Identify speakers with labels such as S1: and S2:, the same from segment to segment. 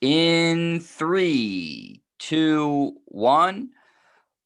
S1: In three, two, one.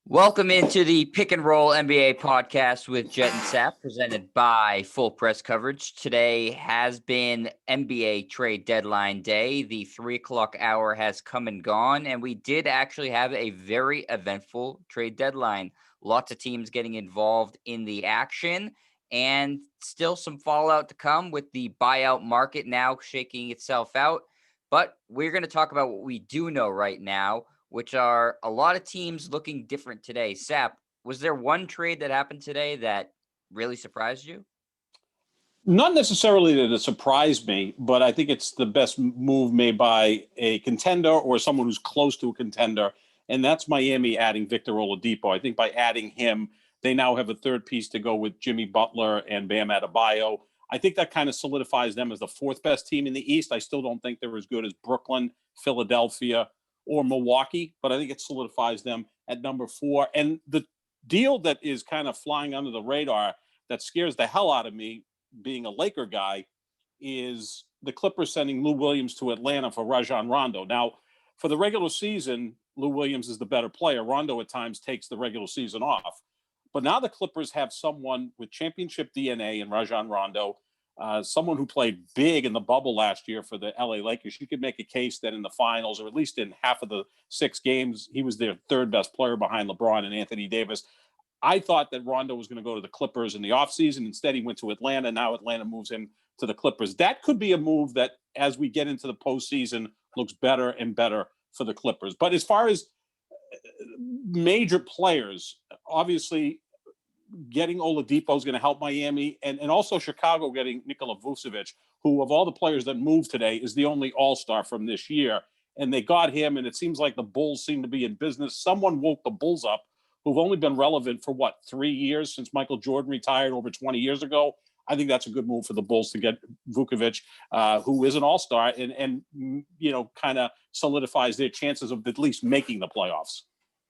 S1: Welcome into the Pick and Roll NBA podcast with Jet and Sap, presented by Full Press Coverage. Today has been NBA trade deadline day. The 3 o'clock hour has come and gone, and we did actually have a very eventful trade deadline. Lots of teams getting involved in the action, and still some fallout to come with the buyout market now shaking itself out. But we're going to talk about what we do know right now, which are a lot of teams looking different today. Sap, was there one trade that happened today that really surprised you?
S2: Not necessarily that it surprised me, but I think it's the best move made by a contender or someone who's close to a contender, and that's Miami adding Victor Oladipo. I think by adding him, they now have a third piece to go with Jimmy Butler and Bam Adebayo. I think that kind of solidifies them as the fourth best team in the East. I still don't think they're as good as Brooklyn, Philadelphia, or Milwaukee, but I think it solidifies them at number four. And the deal that is kind of flying under the radar that scares the hell out of me, being a Laker guy, is the Clippers sending Lou Williams to Atlanta for Rajon Rondo. Now, for the regular season, Lou Williams is the better player. Rondo at times takes the regular season off. But now the Clippers have someone with championship DNA in Rajon Rondo, someone who played big in the bubble last year for the LA Lakers. You could make a case that in the finals, or at least in half of the 6 games, he was their third best player behind LeBron and Anthony Davis. I thought that Rondo was going to go to the Clippers in the offseason. Instead, he went to Atlanta. Now Atlanta moves him to the Clippers. That could be a move that, as we get into the postseason, looks better and better for the Clippers. But as far as major players, obviously getting Oladipo is going to help Miami, and also Chicago getting Nikola Vucevic, who of all the players that moved today is the only all-star from this year. And they got him, and it seems like the Bulls seem to be in business. Someone woke the Bulls up, who've only been relevant for, 3 years since Michael Jordan retired over 20 years ago. I think that's a good move for the Bulls to get Vucevic, who is an all-star, and kind of solidifies their chances of at least making the playoffs.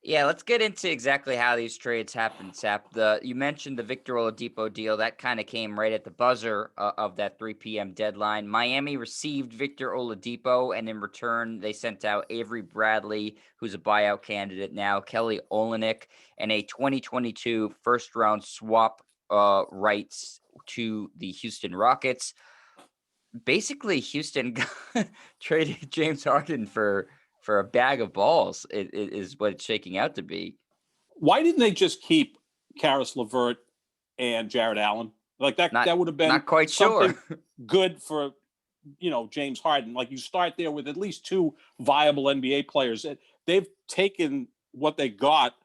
S1: Yeah, let's get into exactly how these trades happened, Sap. You mentioned the Victor Oladipo deal. That kind of came right at the buzzer of that 3 p.m. deadline. Miami received Victor Oladipo, and in return, they sent out Avery Bradley, who's a buyout candidate now, Kelly Olynyk, and a 2022 first-round swap rights to the Houston Rockets. Basically, Houston traded James Harden for a bag of balls. It is what it's shaking out to be.
S2: Why didn't they just keep Karis LeVert and Jared Allen? Like that would have been
S1: not quite
S2: something
S1: sure.
S2: good for James Harden. Like, you start there with at least 2 viable NBA players. They've taken what they got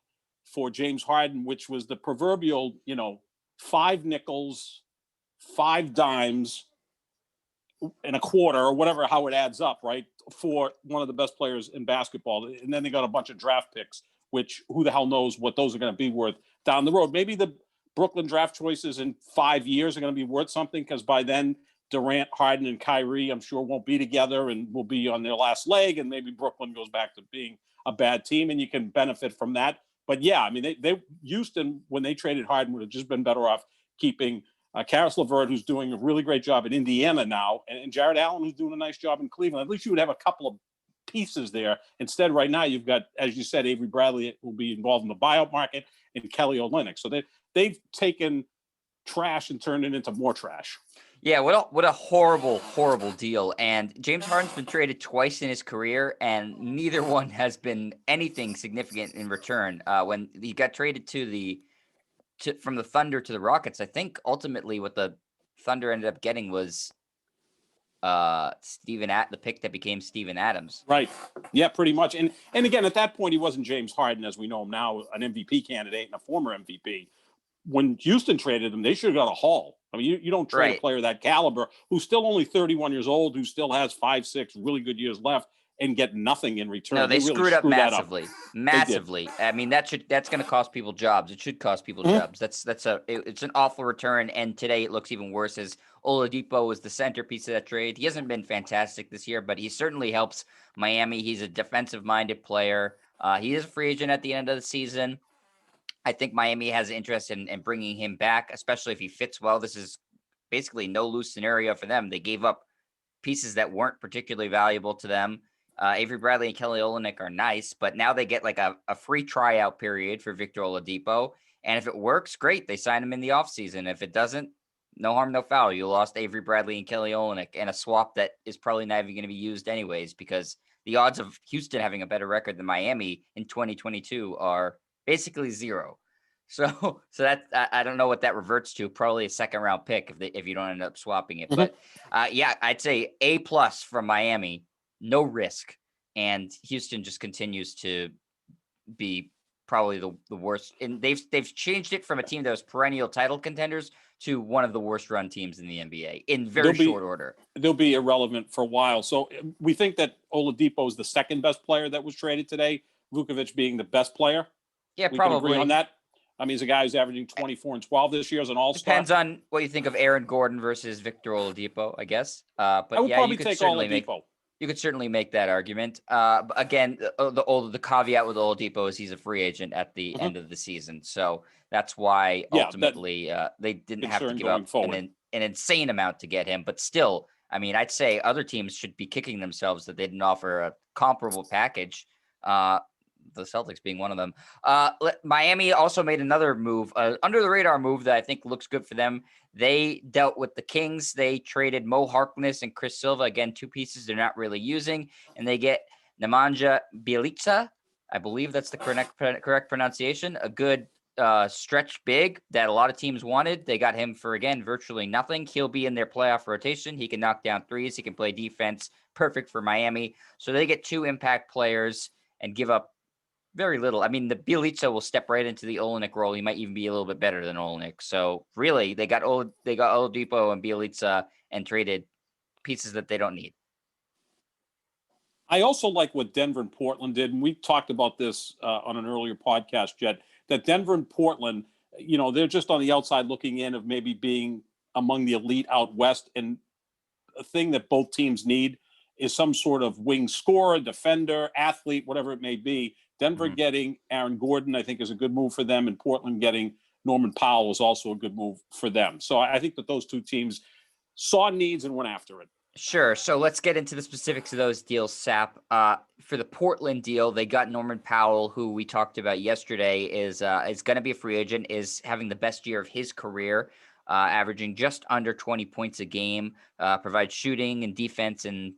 S2: for James Harden, which was the proverbial 5 nickels, 5 dimes, and a quarter, or whatever, how it adds up, right, for one of the best players in basketball. And then they got a bunch of draft picks, which who the hell knows what those are going to be worth down the road. Maybe the Brooklyn draft choices in 5 years are going to be worth something, because by then Durant, Harden, and Kyrie, I'm sure, won't be together and will be on their last leg, and maybe Brooklyn goes back to being a bad team, and you can benefit from that. But yeah, I mean, they Houston, when they traded Harden, would have just been better off keeping Karis LeVert, who's doing a really great job in Indiana now, and Jared Allen, who's doing a nice job in Cleveland. At least you would have a couple of pieces there. Instead, right now, you've got, as you said, Avery Bradley will be involved in the buyout market, and Kelly Olynyk. So they've taken trash and turned it into more trash.
S1: Yeah, what a horrible, horrible deal. And James Harden's been traded twice in his career, and neither one has been anything significant in return. When he got traded from the Thunder to the Rockets, I think ultimately what the Thunder ended up getting was the pick that became Steven Adams.
S2: Right. Yeah, pretty much. And again, at that point, he wasn't James Harden as we know him now, an MVP candidate and a former MVP. When Houston traded him, they should have got a haul. I mean, you don't trade a player that caliber, who's still only 31 years old, who still has 5-6 really good years left, and get nothing in return.
S1: No, they
S2: really
S1: screwed up massively.
S2: Up.
S1: Massively. I mean, that's going to cost people jobs. It should cost people jobs. It's an awful return, and today it looks even worse as Oladipo was the centerpiece of that trade. He hasn't been fantastic this year, but he certainly helps Miami. He's a defensive-minded player. He is a free agent at the end of the season. I think Miami has interest in bringing him back, especially if he fits well. This is basically no lose scenario for them. They gave up pieces that weren't particularly valuable to them Avery Bradley and Kelly Olynyk are nice, but now they get like a free tryout period for Victor Oladipo. And if it works, great. They sign him in the offseason. If it doesn't, no harm, no foul. You lost Avery Bradley and Kelly Olynyk and a swap that is probably not even going to be used anyways, because the odds of Houston having a better record than Miami in 2022 are basically zero. So that I don't know what that reverts to. Probably a second round pick if you don't end up swapping it. But yeah, I'd say A+ from Miami, no risk, and Houston just continues to be probably the worst. And they've changed it from a team that was perennial title contenders to one of the worst run teams in the NBA in very short order.
S2: They'll be irrelevant for a while. So we think that Oladipo is the second best player that was traded today, Vukovic being the best player.
S1: Yeah,
S2: We
S1: probably.
S2: can agree on that. I mean, he's a guy who's averaging 24 and 12 this year as an all-star.
S1: Depends on what you think of Aaron Gordon versus Victor Oladipo, I guess. But
S2: I would
S1: yeah,
S2: probably take Oladipo.
S1: You could certainly make that argument. But again, the caveat with Oladipo is he's a free agent at the end of the season, so that's why ultimately they didn't have to give up an insane amount to get him. But still, I mean, I'd say other teams should be kicking themselves that they didn't offer a comparable package. The Celtics being one of them. Miami also made another move, under the radar move that I think looks good for them. They dealt with the Kings. They traded Mo Harkless and Chris Silva. Again, two pieces they're not really using. And they get Nemanja Bjelica. I believe that's the correct pronunciation. A good stretch big that a lot of teams wanted. They got him for, again, virtually nothing. He'll be in their playoff rotation. He can knock down threes. He can play defense. Perfect for Miami. So they get two impact players and give up very little. I mean, the Bjelica will step right into the Olynyk role. He might even be a little bit better than Olynyk. So really, they got Oladipo and Bjelica and traded pieces that they don't need.
S2: I also like what Denver and Portland did, and we talked about this on an earlier podcast, Jet, that Denver and Portland, you know, they're just on the outside looking in of maybe being among the elite out west. And a thing that both teams need is some sort of wing scorer, defender, athlete, whatever it may be. Denver getting Aaron Gordon, I think, is a good move for them, and Portland getting Norman Powell is also a good move for them. So I think that those two teams saw needs and went after it.
S1: Sure. So let's get into the specifics of those deals, Sap. For the Portland deal, they got Norman Powell, who we talked about yesterday, is going to be a free agent, is having the best year of his career, averaging just under 20 points a game, provides shooting and defense and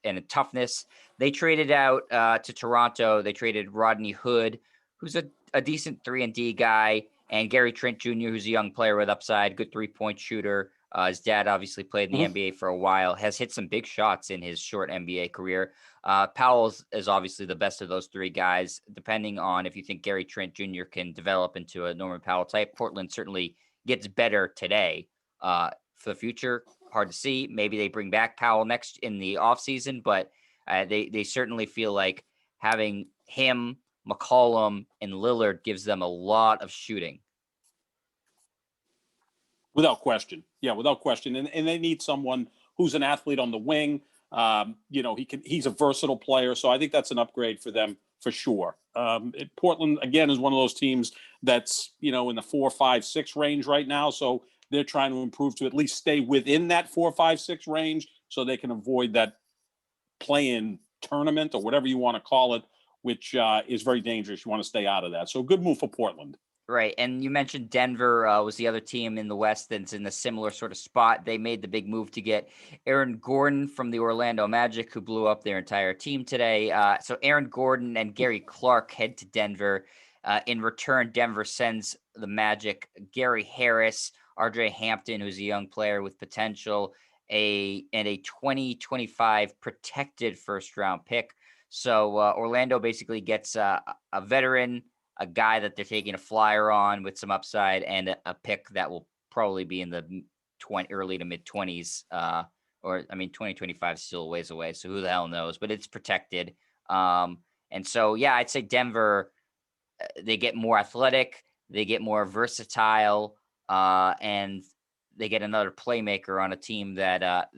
S1: a toughness. They traded out to Toronto. They traded Rodney Hood, who's a decent 3-and-D guy, and Gary Trent Jr., who's a young player with upside, good 3-point shooter. His dad obviously played in the NBA for a while, has hit some big shots in his short NBA career. Powell is obviously the best of those three guys, depending on if you think Gary Trent Jr. can develop into a Norman Powell type. Portland certainly gets better today. For the future, hard to see. Maybe they bring back Powell next in the offseason, but they certainly feel like having him, McCollum, and Lillard gives them a lot of shooting.
S2: Without question. Yeah, without question. And they need someone who's an athlete on the wing. You know, he's a versatile player. So I think that's an upgrade for them for sure. Portland, again, is one of those teams that's, you know, in the 4, 5, 6 range right now. So they're trying to improve to at least stay within that 4, 5, 6 range so they can avoid that play-in tournament or whatever you want to call it, which is very dangerous. You want to stay out of that. So good move for Portland.
S1: Right. And you mentioned Denver was the other team in the West that's in a similar sort of spot. They made the big move to get Aaron Gordon from the Orlando Magic, who blew up their entire team today. So Aaron Gordon and Gary Clark head to Denver. In return, Denver sends the Magic Gary Harris, RJ Hampton, who's a young player with potential, and a 2025 protected first-round pick. So Orlando basically gets a veteran, a guy that they're taking a flyer on with some upside, and a pick that will probably be in the early to mid 20s. 2025 is still a ways away, so who the hell knows? But it's protected. And so, yeah, I'd say Denver, they get more athletic, they get more versatile, and they get another playmaker on a team that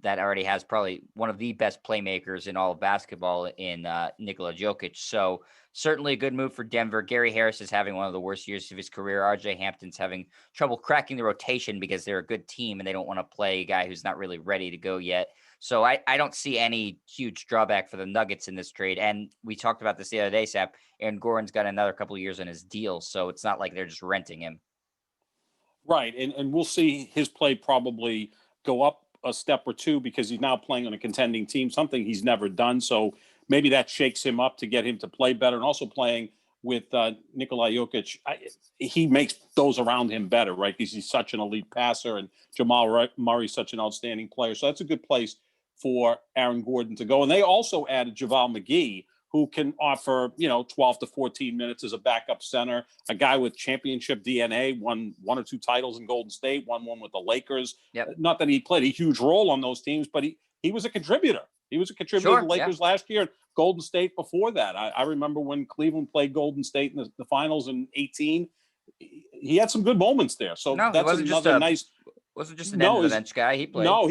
S1: that already has probably one of the best playmakers in all of basketball in Nikola Jokic. So certainly a good move for Denver. Gary Harris is having one of the worst years of his career. RJ Hampton's having trouble cracking the rotation because they're a good team and they don't want to play a guy who's not really ready to go yet. So I don't see any huge drawback for the Nuggets in this trade. And we talked about this the other day, Sap. Aaron Gordon's got another couple of years on his deal, so it's not like they're just renting him.
S2: Right, and we'll see his play probably go up a step or two because he's now playing on a contending team, something he's never done. So maybe that shakes him up to get him to play better, and also playing with Nikola Jokic, he makes those around him better, right? Because he's such an elite passer, and Jamal Murray's such an outstanding player. So that's a good place for Aaron Gordon to go. And they also added JaVale McGee, who can offer, 12 to 14 minutes as a backup center, a guy with championship DNA, won one or two titles in Golden State, won one with the Lakers.
S1: Yep.
S2: Not that he played a huge role on those teams, but he was a contributor. He was a contributor to the Lakers last year, Golden State before that. I remember when Cleveland played Golden State in the finals in 2018. He had some good moments there. So that's another nice.
S1: Wasn't just an end of the bench guy. He played.
S2: No,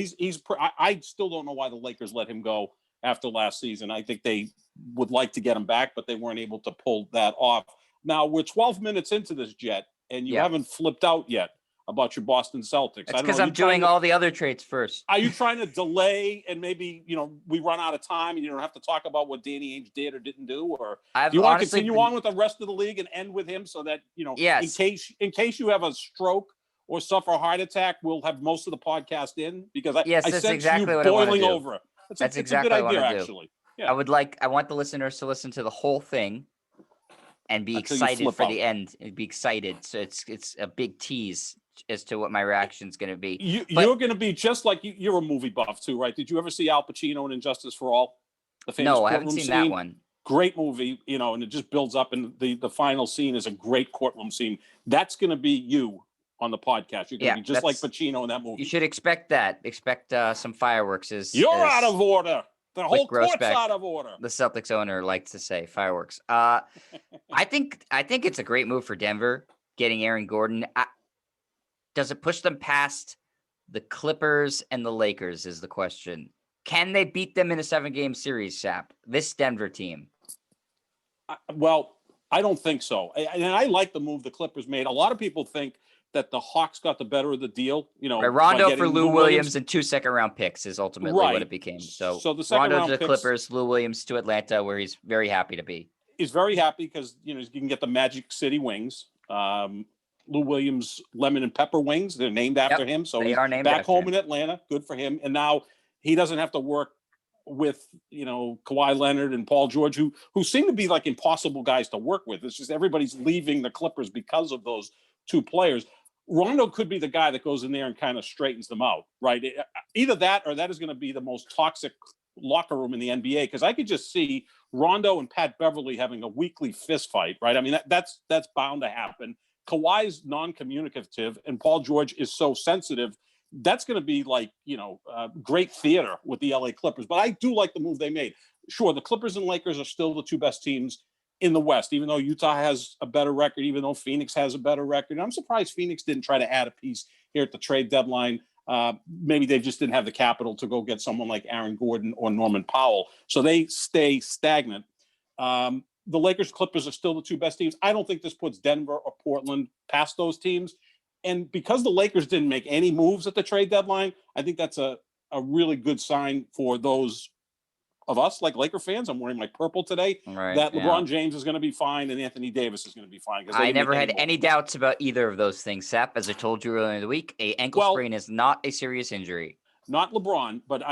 S2: I still don't know why the Lakers let him go after last season. I think they would like to get him back, but they weren't able to pull that off. Now we're 12 minutes into this, Jet, and you haven't flipped out yet about your Boston Celtics.
S1: That's because I'm doing all the other trades first.
S2: Are you trying to delay and maybe, we run out of time and you don't have to talk about what Danny Ainge did or didn't do? Or do you want to continue on with the rest of the league and end with him so that, in case you have a stroke or suffer a heart attack, we'll have most of the podcast in? Because I sense exactly you boiling over it.
S1: That's exactly
S2: a good
S1: what I
S2: idea,
S1: want to do.
S2: actually. Yeah.
S1: I want the listeners to listen to the whole thing and be excited for the end and be excited. So it's a big tease as to what my reaction is going to be.
S2: You're going to be just like you're a movie buff too, right? Did you ever see Al Pacino in Injustice for All?
S1: No, I haven't seen that one.
S2: Great movie, and it just builds up, and the final scene is a great courtroom scene. That's going to be you on the podcast. You're going to be just like Pacino in that movie.
S1: You should expect that. Expect some fireworks.
S2: You're out of order. The whole court's out of order.
S1: The Celtics owner likes to say fireworks. I think it's a great move for Denver getting Aaron Gordon. Does it push them past the Clippers and the Lakers is the question. Can they beat them in a 7-game series, Sap? This Denver team.
S2: Well, I don't think so. And I like the move the Clippers made. A lot of people think that the Hawks got the better of the deal.
S1: Rondo for Lou Williams and 2 second-round picks is ultimately what it became. So the Rondo to the Clippers, Lou Williams to Atlanta, where he's very happy to be.
S2: He's very happy because you can get the Magic City wings. Lou Williams lemon and pepper wings. They're named after him. So he's back home in Atlanta. Good for him. And now he doesn't have to work with, Kawhi Leonard and Paul George, who seem to be like impossible guys to work with. It's just everybody's leaving the Clippers because of those two players. Rondo could be the guy that goes in there and kind of straightens them out, right? Either that or that is going to be the most toxic locker room in the NBA, because I could just see Rondo and Pat Beverly having a weekly fist fight, right? I mean, that's bound to happen. Kawhi's non-communicative and Paul George is so sensitive. That's going to be like, great theater with the LA Clippers. But I do like the move they made. Sure, the Clippers and Lakers are still the two best teams in the West, even though Utah has a better record, even though Phoenix has a better record. And I'm surprised Phoenix didn't try to add a piece here at the trade deadline. Maybe they just didn't have the capital to go get someone like Aaron Gordon or Norman Powell. So they stay stagnant. The Lakers, Clippers are still the two best teams. I don't think this puts Denver or Portland past those teams. And because the Lakers didn't make any moves at the trade deadline, I think that's a really good sign for those of us, like Laker fans. I'm wearing my purple today.
S1: Right,
S2: that LeBron James is going to be fine and Anthony Davis is going to be fine.
S1: I never had any doubts about either of those things, Sap. As I told you earlier in the week, an ankle sprain is not a serious injury.
S2: Not LeBron, but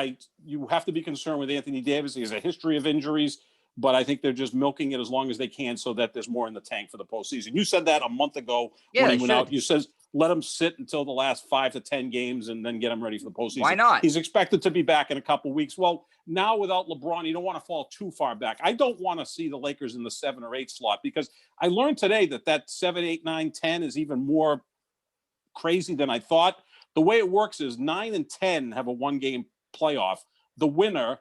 S2: you have to be concerned with Anthony Davis. He has a history of injuries, but I think they're just milking it as long as they can so that there's more in the tank for the postseason. You said that a month ago when he went out. You said let him sit until the last 5 to 10 games and then get him ready for the postseason.
S1: Why not?
S2: He's expected to be back in a couple weeks. Well, now without LeBron, you don't want to fall too far back. I don't want to see the Lakers in the 7 or 8 slot, because I learned today that 7, 8, 9, 10 is even more crazy than I thought. The way it works is 9 and 10 have a 1-game playoff. The winner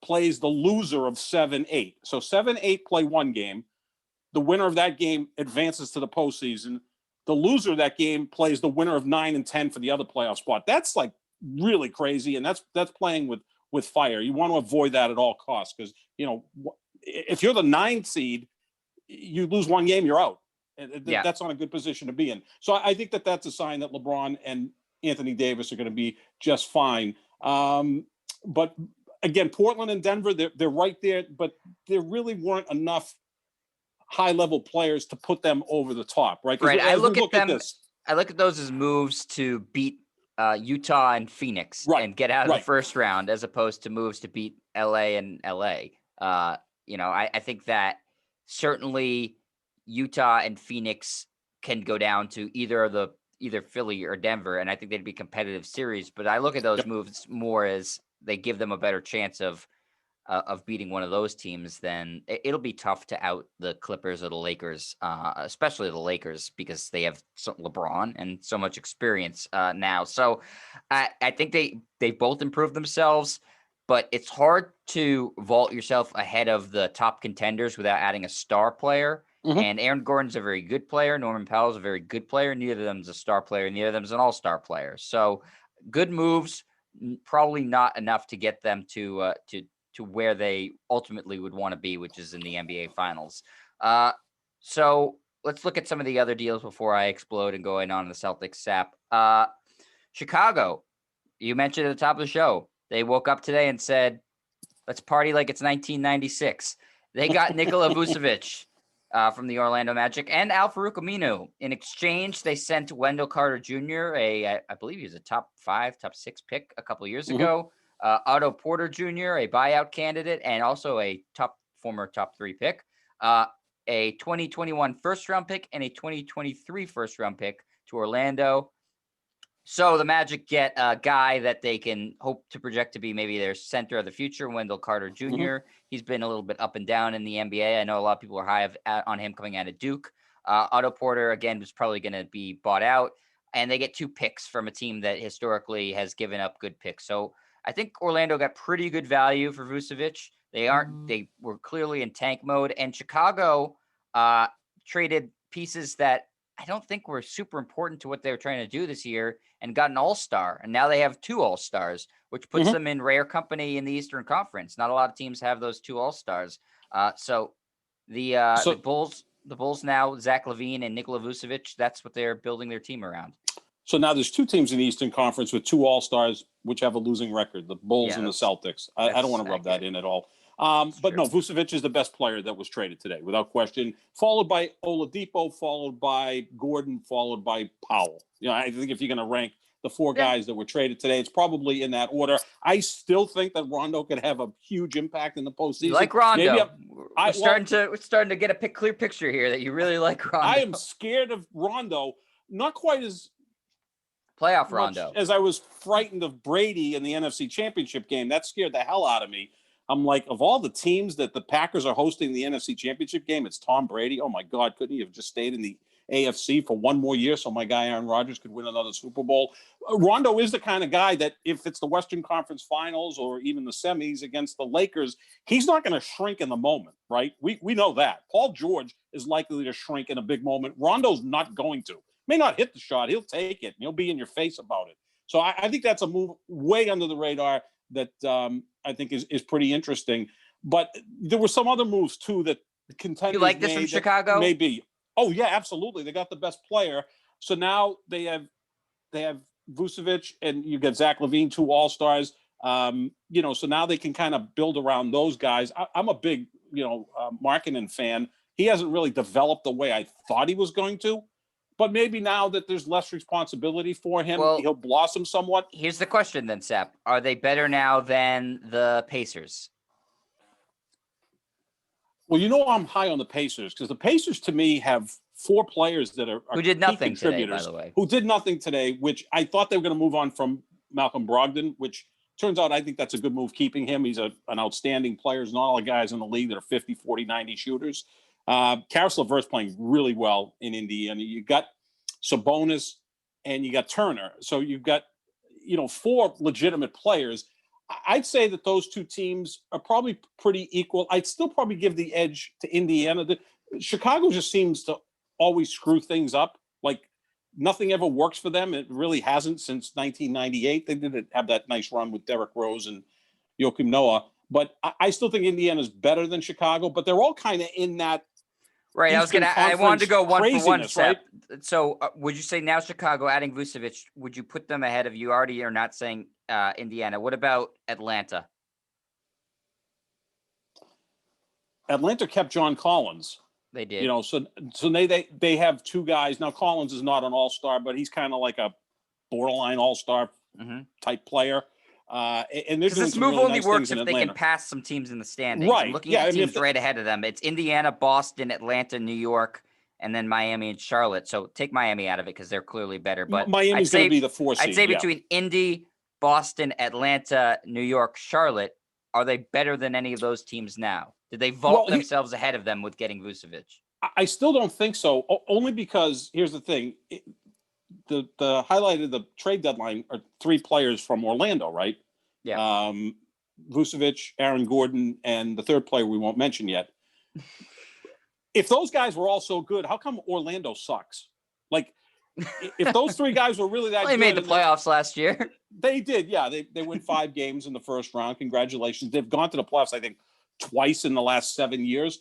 S2: plays the loser of 7, 8. So 7, 8 play 1 game. The winner of that game advances to the postseason. The loser of that game plays the winner of 9 and 10 for the other playoff spot. That's like really crazy, and that's playing with fire. You want to avoid that at all costs because if you're the 9 seed, you lose one game, you're out.
S1: Yeah.
S2: That's not a good position to be in. So I think that's a sign that LeBron and Anthony Davis are going to be just fine. But again, Portland and Denver, they're right there, but there really weren't enough high-level players to put them over the top, right?
S1: Right. I look at those as moves to beat Utah and Phoenix and get out of the first round, as opposed to moves to beat LA and LA. I think that certainly Utah and Phoenix can go down to either Philly or Denver, and I think they'd be competitive series. But I look at those moves more as they give them a better chance of beating one of those teams. Then it'll be tough to out the Clippers or the Lakers, especially the Lakers, because they have LeBron and so much experience now. So I think they both improved themselves, but it's hard to vault yourself ahead of the top contenders without adding a star player. Mm-hmm. And Aaron Gordon's a very good player. Norman Powell's a very good player. Neither of them's a star player. Neither of them's an all-star player. So good moves, probably not enough to get them to where they ultimately would want to be, which is in the NBA Finals. So let's look at some of the other deals before I explode and go in on the Celtics sap. Chicago, you mentioned at the top of the show, they woke up today and said, let's party like it's 1996. They got Nikola Vucevic from the Orlando Magic and Al-Farouq Aminu. In exchange, they sent Wendell Carter Jr., I believe he was a top 5, top 6 pick a couple of years ago. Otto Porter Jr., a buyout candidate, and also a former top 3 pick. A 2021 first-round pick and a 2023 first-round pick to Orlando. So the Magic get a guy that they can hope to project to be maybe their center of the future, Wendell Carter Jr. Mm-hmm. He's been a little bit up and down in the NBA. I know a lot of people are high on him coming out of Duke. Otto Porter, again, was probably going to be bought out. And they get 2 picks from a team that historically has given up good picks. So I think Orlando got pretty good value for Vucevic. They were clearly in tank mode. And Chicago traded pieces that I don't think were super important to what they were trying to do this year and got an all-star. And now they have 2 all-stars, which puts them in rare company in the Eastern Conference. Not a lot of teams have those 2 all-stars. So the Bulls now, Zach LaVine and Nikola Vucevic, that's what they're building their team around.
S2: So now there's 2 teams in the Eastern Conference with 2 all-stars, which have a losing record, the Bulls and the Celtics. I don't want to rub that in at all. But no, Vucevic is the best player that was traded today, without question, followed by Oladipo, followed by Gordon, followed by Powell. I think if you're going to rank the 4 guys that were traded today, it's probably in that order. I still think that Rondo could have a huge impact in the postseason.
S1: You like Rondo. We're starting to get a clear picture here that you really like Rondo.
S2: I am scared of Rondo, not quite as
S1: playoff Rondo
S2: as I was frightened of Brady in the NFC Championship game. That scared the hell out of me. I'm like, of all the teams that the Packers are hosting the NFC Championship game, it's Tom Brady. Oh, my God, couldn't he have just stayed in the AFC for one more year so my guy Aaron Rodgers could win another Super Bowl? Rondo is the kind of guy that if it's the Western Conference Finals or even the semis against the Lakers, he's not going to shrink in the moment, right? We know that. Paul George is likely to shrink in a big moment. Rondo's not going to. May not hit the shot. He'll take it, and he'll be in your face about it. So I think that's a move way under the radar that I think is pretty interesting. But there were some other moves, too, that the contenders
S1: You like this from Chicago?
S2: Maybe. Oh, yeah, absolutely. They got the best player. So now they have Vucevic, and you get Zach LaVine, 2 all-stars. So now they can kind of build around those guys. I'm a big, Markkanen fan. He hasn't really developed the way I thought he was going to. But maybe now that there's less responsibility for him, he'll blossom somewhat.
S1: Here's the question then, Sap. Are they better now than the Pacers?
S2: Well, I'm high on the Pacers because the Pacers, to me, have 4 players that are
S1: who did nothing today, by the way.
S2: Who did nothing today, which I thought they were going to move on from Malcolm Brogdon, which turns out I think that's a good move, keeping him. He's an outstanding player. There's not all the guys in the league that are 50, 40, 90 shooters. Karis LeVert's playing really well in Indiana. You got Sabonis and you got Turner. So you've got, 4 legitimate players. I'd say that those 2 teams are probably pretty equal. I'd still probably give the edge to Indiana. Chicago just seems to always screw things up. Like nothing ever works for them. It really hasn't since 1998. They did have that nice run with Derrick Rose and Joakim Noah. But I still think Indiana's better than Chicago, but they're all kind of in that
S1: Right. I wanted to go one for one,
S2: right?
S1: So would you say now Chicago adding Vucevic, would you put them ahead of, you already are not saying Indiana? What about Atlanta?
S2: Atlanta kept John Collins.
S1: They did.
S2: You know, so they have two guys. Now Collins is not an all-star, but he's kind of like a borderline all-star type player. And they're doing
S1: this
S2: some
S1: move
S2: really
S1: only
S2: nice
S1: works
S2: things
S1: if
S2: in
S1: they
S2: Atlanta.
S1: can pass some teams in the standings.
S2: Right.
S1: I'm looking at teams right ahead of them. It's Indiana, Boston, Atlanta, New York, and then Miami and Charlotte. So take Miami out of it because they're clearly better. But
S2: Miami's going to be the 4 seed.
S1: I'd say between Indy, Boston, Atlanta, New York, Charlotte, are they better than any of those teams now? Did they vault themselves ahead of them with getting Vucevic?
S2: I still don't think so, only because here's the thing. The highlight of the trade deadline are 3 players from Orlando, right?
S1: Yeah.
S2: Vucevic, Aaron Gordon, and the third player we won't mention yet. If those guys were all so good, how come Orlando sucks? Like, if those 3 guys were really that good.
S1: They made the playoffs last year.
S2: They did, yeah. They win 5 games in the first round. Congratulations. They've gone to the playoffs, I think, twice in the last 7 years.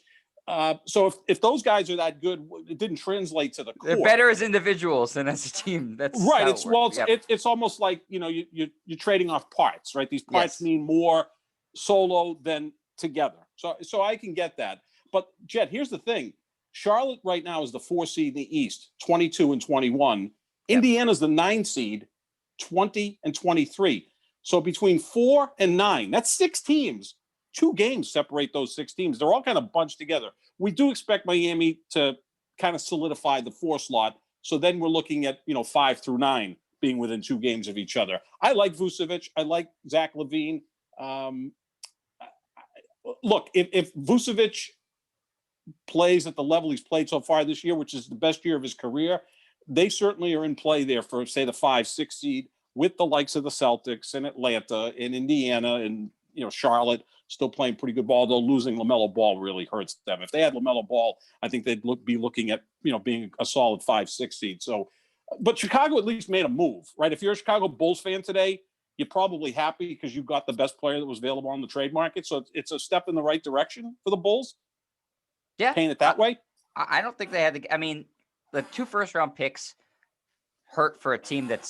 S2: So if those guys are that good, it didn't translate to the court.
S1: They're better as individuals than as a team. That's
S2: right.
S1: It's
S2: it's almost like, you know, you're trading off parts, right? These parts mean more solo than together. So I can get that. But Jet, here's the thing: Charlotte right now is the 4 seed in the East, 22 and 21. Yep. Indiana's the 9 seed, 20 and 23. So between 4 and 9, that's 6 teams. 2 games separate those 6 teams. They're all kind of bunched together. We do expect Miami to kind of solidify the 4 slot. So then we're looking at, 5 through 9 being within 2 games of each other. I like Vucevic. I like Zach LaVine. Look, if Vucevic plays at the level he's played so far this year, which is the best year of his career, they certainly are in play there for, say, the 5-6 seed with the likes of the Celtics and Atlanta and Indiana and, Charlotte still playing pretty good ball, though losing LaMelo Ball really hurts them. If they had LaMelo Ball, I think they'd be looking at, being a solid 5-6 seed. So, but Chicago at least made a move, right? If you're a Chicago Bulls fan today, you're probably happy because you got the best player that was available on the trade market. So it's a step in the right direction for the Bulls.
S1: Yeah.
S2: Paint it that way.
S1: I don't think they had the 2 first-round picks hurt for a team that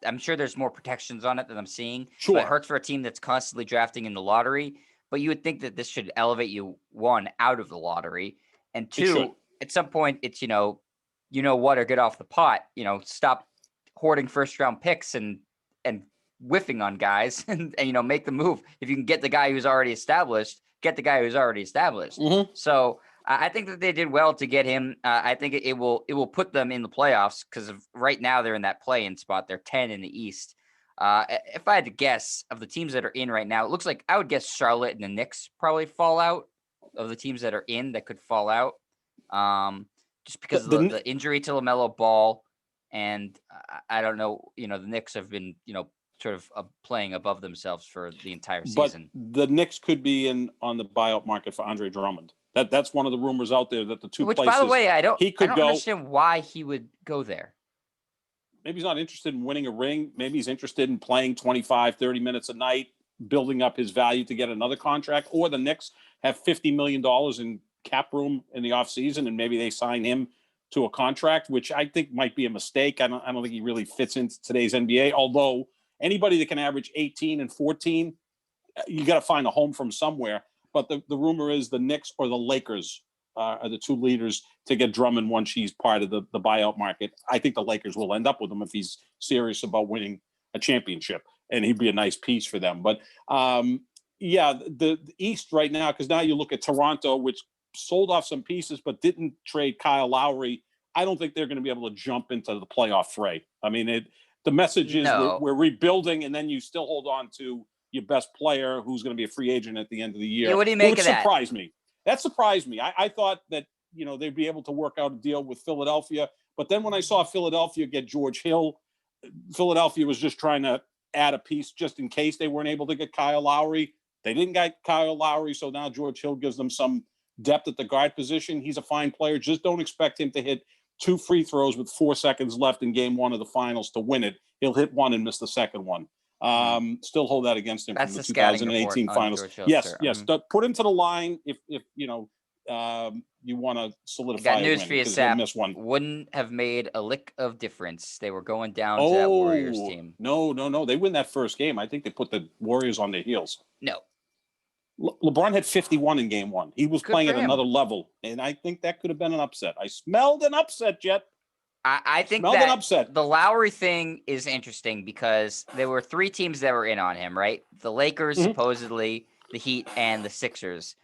S1: I'm sure there's more protections on it than I'm seeing.
S2: Sure.
S1: But it hurts for a team that's constantly drafting in the lottery. But you would think that this should elevate you, 1, out of the lottery. And 2, at some point, it's, what, or get off the pot. Stop hoarding first-round picks and whiffing on guys and make the move. If you can get the guy who's already established, get the guy who's already established.
S2: Mm-hmm.
S1: So I think that they did well to get him. I think it will put them in the playoffs because right now they're in that play-in spot. They're 10 in the East. If I had to guess of the teams that are in right now, it looks like I would guess Charlotte and the Knicks probably fall out of the teams that are in that could fall out. Just because of the injury to LaMelo Ball. And I don't know, the Knicks have been, sort of playing above themselves for the entire season.
S2: But the Knicks could be in on the buyout market for Andre Drummond. That's one of the rumors out there that the 2 places.
S1: Which, by the way, I don't
S2: go,
S1: understand why he would go there.
S2: Maybe he's not interested in winning a ring. Maybe he's interested in playing 25, 30 minutes a night, building up his value to get another contract. Or the Knicks have $50 million in cap room in the offseason, and maybe they sign him to a contract, which I think might be a mistake. I don't think he really fits into today's NBA, although anybody that can average 18 and 14, you got to find a home from somewhere. But the rumor is the Knicks or the Lakers are the 2 leaders to get Drummond once he's part of the buyout market. I think the Lakers will end up with him if he's serious about winning a championship, and he'd be a nice piece for them. But, the East right now, because now you look at Toronto, which sold off some pieces but didn't trade Kyle Lowry. I don't think they're going to be able to jump into the playoff fray. I mean, the message is we're rebuilding, and then you still hold on to your best player who's going to be a free agent at the end of the year.
S1: Yeah, what do you make of that?
S2: Surprised me. That surprised me. I thought that, they'd be able to work out a deal with Philadelphia. But then when I saw Philadelphia get George Hill, Philadelphia was just trying to add a piece just in case they weren't able to get Kyle Lowry. They didn't get Kyle Lowry, so now George Hill gives them some depth at the guard position. He's a fine player. Just don't expect him to hit 2 free throws with 4 seconds left in game 1 of the finals to win it. He'll hit one and miss the second one. Still hold that against him
S1: That's
S2: from the
S1: the scouting
S2: 2018
S1: report on
S2: finals.
S1: George
S2: Yes,
S1: Hilster.
S2: yes. Put him to the line if you want to
S1: I
S2: solidify
S1: got
S2: a
S1: news
S2: win
S1: for you,
S2: because he'll
S1: Sap.
S2: miss one.
S1: Wouldn't have made a lick of difference. They were going down to that Warriors team.
S2: No. They win that first game. I think they put the Warriors on their heels.
S1: No.
S2: LeBron had 51 in game 1. He was
S1: Good
S2: playing
S1: for
S2: at
S1: him.
S2: another level, and I think that could have been an upset. I smelled an upset, Jet.
S1: I think
S2: Smelled an
S1: that
S2: upset.
S1: the Lowry thing is interesting because there were 3 teams that were in on him, right? The Lakers, supposedly, the Heat, and the Sixers.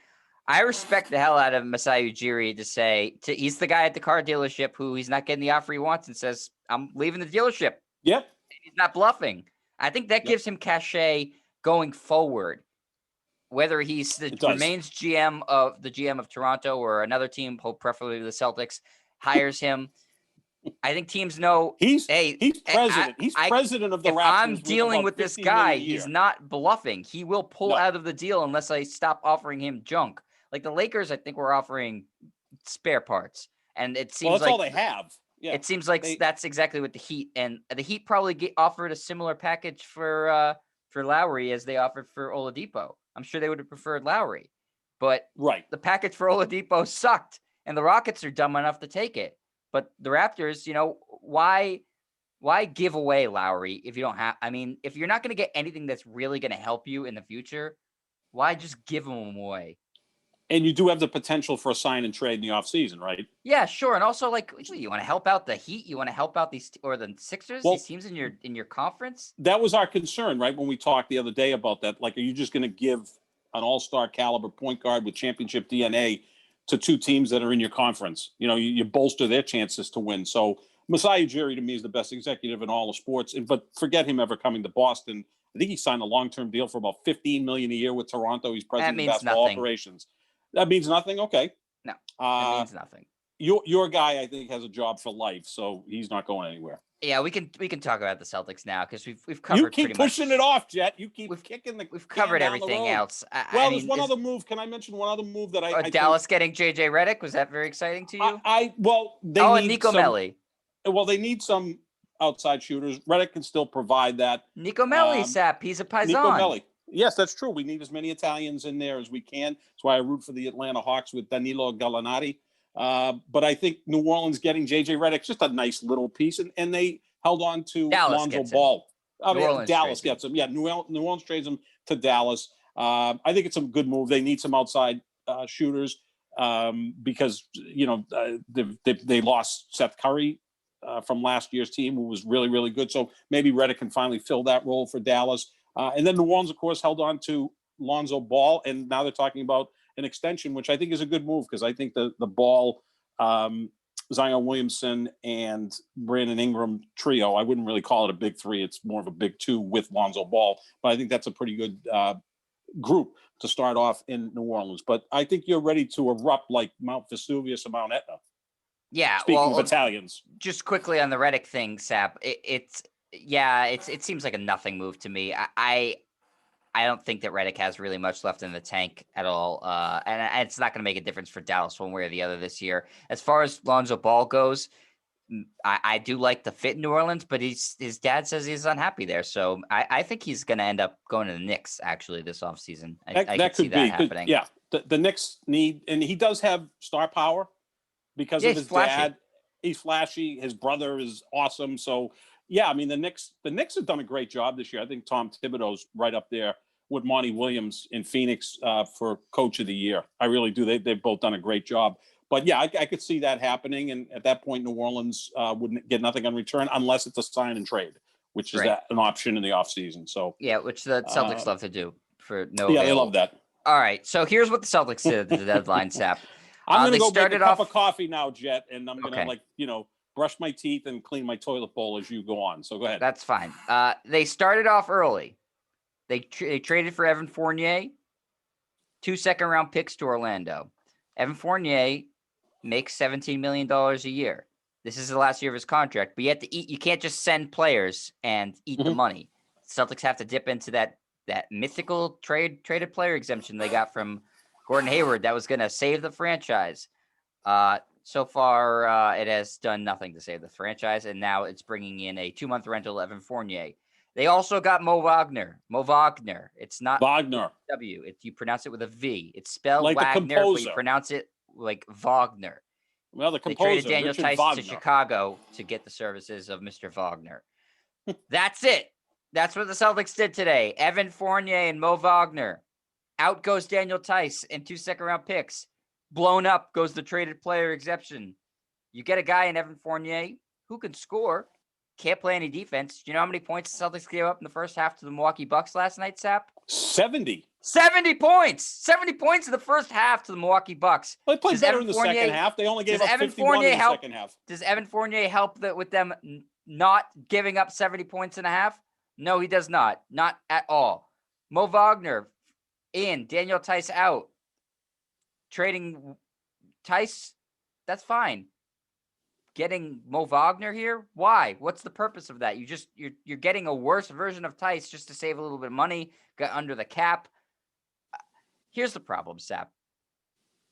S1: I respect the hell out of Masai Ujiri to say he's the guy at the car dealership who he's not getting the offer he wants and says, I'm leaving the dealership.
S2: Yep.
S1: He's not bluffing. I think that gives him cachet going forward. Whether remains GM of Toronto or another team, preferably the Celtics, hires him. I think teams know
S2: he's president. He's president of the Raptors.
S1: I'm dealing with this guy. He's not bluffing. He will pull out of the deal unless I stop offering him junk. Like the Lakers, I think we're offering spare parts, and it seems
S2: that's all they have. Yeah,
S1: it seems like that's exactly what the Heat and the Heat probably offered a similar package for Lowry as they offered for Oladipo. I'm sure they would have preferred Lowry, but the package for Oladipo sucked, and the Rockets are dumb enough to take it. But the Raptors, why give away Lowry if you don't have? I mean, if you're not going to get anything that's really going to help you in the future, why just give him away?
S2: And you do have the potential for a sign and trade in the offseason, right?
S1: Yeah, sure. And also, you want to help out the Heat? You want to help out these or the Sixers? These teams in your conference?
S2: That was our concern, right? When we talked the other day about that, are you just going to give an all-star caliber point guard with championship DNA to 2 teams that are in your conference? You bolster their chances to win. So Masai Ujiri to me is the best executive in all of sports. But forget him ever coming to Boston. I think he signed a long-term deal for about $15 million a year with Toronto. He's president of basketball operations. That means nothing. Okay.
S1: No, that means nothing.
S2: Your guy, I think, has a job for life, so he's not going anywhere.
S1: Yeah, we can talk about the Celtics now because we've covered.
S2: You keep pushing it off, Jet. You keep kicking the.
S1: We've covered everything else.
S2: There's one other move. Can I mention one other move that I
S1: Dallas getting JJ Redick, was that very exciting to you?
S2: They need
S1: Nico Melli.
S2: Well, they need some outside shooters. Redick can still provide that.
S1: Nico Melli, Sap. He's a Paisan.
S2: Nico Melli. Yes, that's true. We need as many Italians in there as we can. That's why I root for the Atlanta Hawks with Danilo Gallinari. But I think New Orleans getting J.J. Redick, just a nice little piece. And they held on to Lonzo Ball. Dallas gets him. Yeah, New Orleans trades him to Dallas. I think it's a good move. They need some outside shooters because, they lost Seth Curry from last year's team, who was really, really good. So maybe Redick can finally fill that role for Dallas. And then New Orleans, of course, held on to Lonzo Ball, and now they're talking about an extension, which I think is a good move because I think the Ball, Zion Williamson, and Brandon Ingram trio, I wouldn't really call it a big 3. It's more of a big 2 with Lonzo Ball, but I think that's a pretty good group to start off in New Orleans. But I think you're ready to erupt like Mount Vesuvius or Mount Etna.
S1: Yeah.
S2: Speaking of Italians.
S1: Just quickly on the Redick thing, Sap, it seems like a nothing move to me. I don't think that Redick has really much left in the tank at all. And it's not going to make a difference for Dallas one way or the other this year. As far as Lonzo Ball goes, I do like the fit in New Orleans, but his dad says he's unhappy there. So I think he's going to end up going to the Knicks actually this offseason. I could see that happening.
S2: Yeah. The Knicks need, and he does have star power because of his dad. He's flashy. His brother is awesome. So, yeah, I mean, the Knicks have done a great job this year. I think Tom Thibodeau's right up there with Monty Williams in Phoenix for Coach of the Year. I really do. They've both done a great job. But, yeah, I could see that happening. And at that point, New Orleans wouldn't get nothing in return unless it's a sign and trade, which is an option in the offseason. So,
S1: yeah, which the Celtics love to do for no
S2: Yeah, they love that.
S1: All right, so here's what the Celtics did at the deadline, Sap.
S2: I'm going to go make a cup of coffee now, Jet, and I'm going to, brush my teeth and clean my toilet bowl as you go on. So go ahead.
S1: That's fine. They started off early. They traded for Evan Fournier, 2 second-round picks to Orlando. Evan Fournier makes $17 million a year. This is the last year of his contract, but you have to eat. You can't just send players and eat the money. Celtics have to dip into that mythical traded player exemption they got from Gordon Hayward that was going to save the franchise. So far, it has done nothing to save the franchise, and now it's bringing in a 2-month rental, Evan Fournier. They also got Mo Wagner. Mo Wagner. It's not
S2: Wagner,
S1: W. You pronounce it with a V. It's spelled
S2: like the
S1: Wagner, but you
S2: composer.
S1: pronounce it like Wagner.
S2: Well, the
S1: They traded
S2: composer,
S1: Daniel
S2: Richard
S1: Tice
S2: Wagner.
S1: to Chicago to get the services of Mr. Wagner. That's it. That's what the Celtics did today. Evan Fournier and Mo Wagner. Out goes Daniel Tice and 2 second-round picks. Blown up goes the traded player exception. You get a guy in Evan Fournier who can score, can't play any defense. Do you know how many points the Celtics gave up in the first half to the Milwaukee Bucks last night, Sap?
S2: 70.
S1: 70 points. 70 points in the first half to the Milwaukee Bucks.
S2: They played better in the second half. They only gave up 51 in the second half.
S1: Does Evan Fournier help with them not giving up 70 points and a half? No, he does not. Not at all. Mo Wagner in, Daniel Tice out. Trading Tice, that's fine. Getting Mo Wagner here? Why? What's the purpose of that? You're getting a worse version of Tice just to save a little bit of money, get under the cap. Here's the problem, Sap.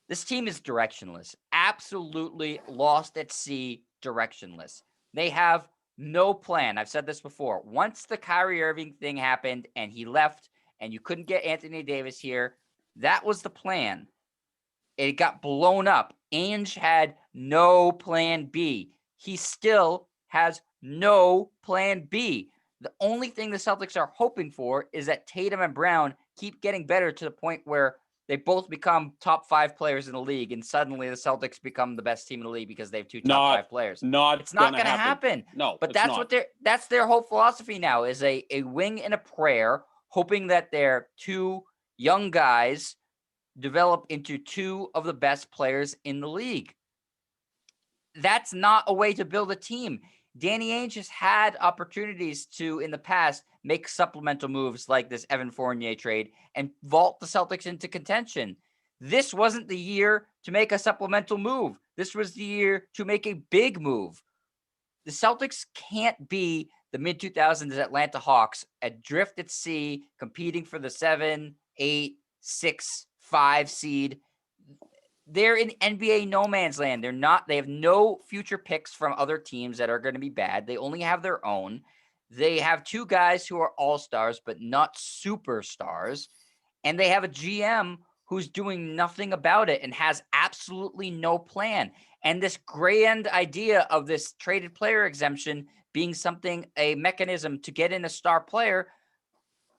S1: This team is directionless. Absolutely lost at sea, directionless. They have no plan. I've said this before. Once the Kyrie Irving thing happened and he left and you couldn't get Anthony Davis here, that was the plan. It got blown up. Ainge had no plan B. He still has no plan B. The only thing the Celtics are hoping for is that Tatum and Brown keep getting better to the point where they both become top 5 players in the league, and suddenly the Celtics become the best team in the league because they have 2 top 5 players. It's not going to happen.
S2: No,
S1: but that's their whole philosophy now is a wing and a prayer, hoping that their 2 young guys develop into 2 of the best players in the league. That's not a way to build a team. Danny Ainge has had opportunities to, in the past, make supplemental moves like this Evan Fournier trade and vault the Celtics into contention. This wasn't the year to make a supplemental move. This was the year to make a big move. The Celtics can't be the mid-2000s Atlanta Hawks, adrift at sea, competing for the 7, 8, 6, 5 seed. They're in NBA no man's land. They have no future picks from other teams that are going to be bad. They only have their own. They have 2 guys who are all-stars, but not superstars. And they have a GM who's doing nothing about it and has absolutely no plan. And this grand idea of this traded player exemption being a mechanism to get in a star player,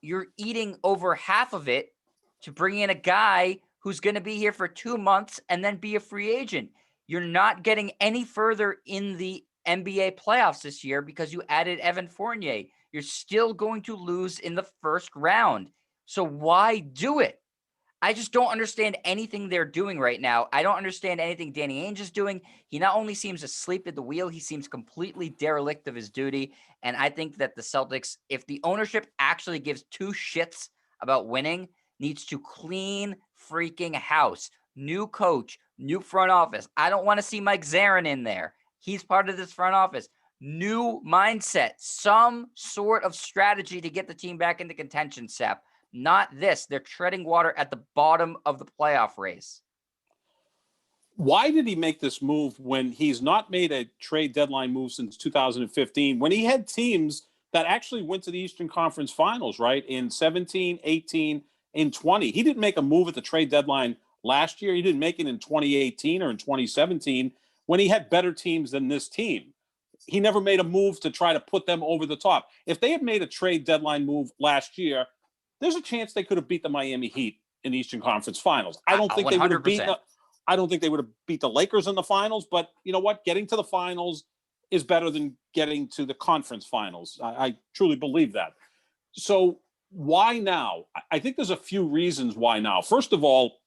S1: you're eating over half of it to bring in a guy who's going to be here for 2 months and then be a free agent. You're not getting any further in the NBA playoffs this year because you added Evan Fournier. You're still going to lose in the first round. So why do it? I just don't understand anything they're doing right now. I don't understand anything Danny Ainge is doing. He not only seems asleep at the wheel, he seems completely derelict of his duty. And I think that the Celtics, if the ownership actually gives 2 shits about winning, needs to clean freaking house. New coach, new front office. I don't want to see Mike Zarin in there. He's part of this front office. New mindset, some sort of strategy to get the team back into contention, Sep. Not this. They're treading water at the bottom of the playoff race.
S2: Why did he make this move when he's not made a trade deadline move since 2015, when he had teams that actually went to the Eastern Conference Finals, right, in 17, 18, and 20? He didn't make a move at the trade deadline last year. He didn't make it in 2018 or in 2017 when he had better teams than this team. He never made a move to try to put them over the top. If they had made a trade deadline move last year, there's a chance they could have beat the Miami Heat in the Eastern Conference Finals. I don't think 100%. They would have beaten. I don't think they would have beat the Lakers in the finals, but you know what? Getting to the finals is better than getting to the conference finals. I truly believe that. So why now? I think there's a few reasons why now. First of all,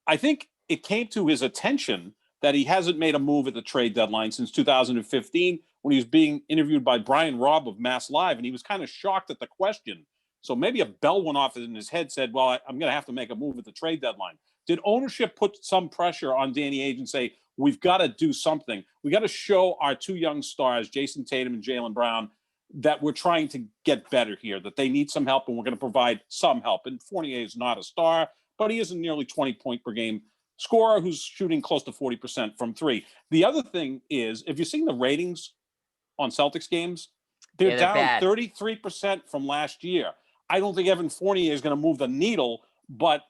S2: I think it came to his attention that he hasn't made a move at the trade deadline since 2015 when he was being interviewed by Brian Robb of Mass Live, and he was kind of shocked at the question. So maybe a bell went off in his head, said, well, I'm going to have to make a move at the trade deadline. Did ownership put some pressure on Danny Ainge and say, we've got to do something? We got to show our 2 young stars, Jason Tatum and Jaylen Brown, that we're trying to get better here, that they need some help and we're going to provide some help. And Fournier is not a star, but he is a nearly 20-point per game scorer who's shooting close to 40% from three. The other thing is, if you're seeing the ratings on Celtics games, they're
S1: They're
S2: down
S1: bad.
S2: 33% from last year. I don't think Evan Fournier is going to move the needle, but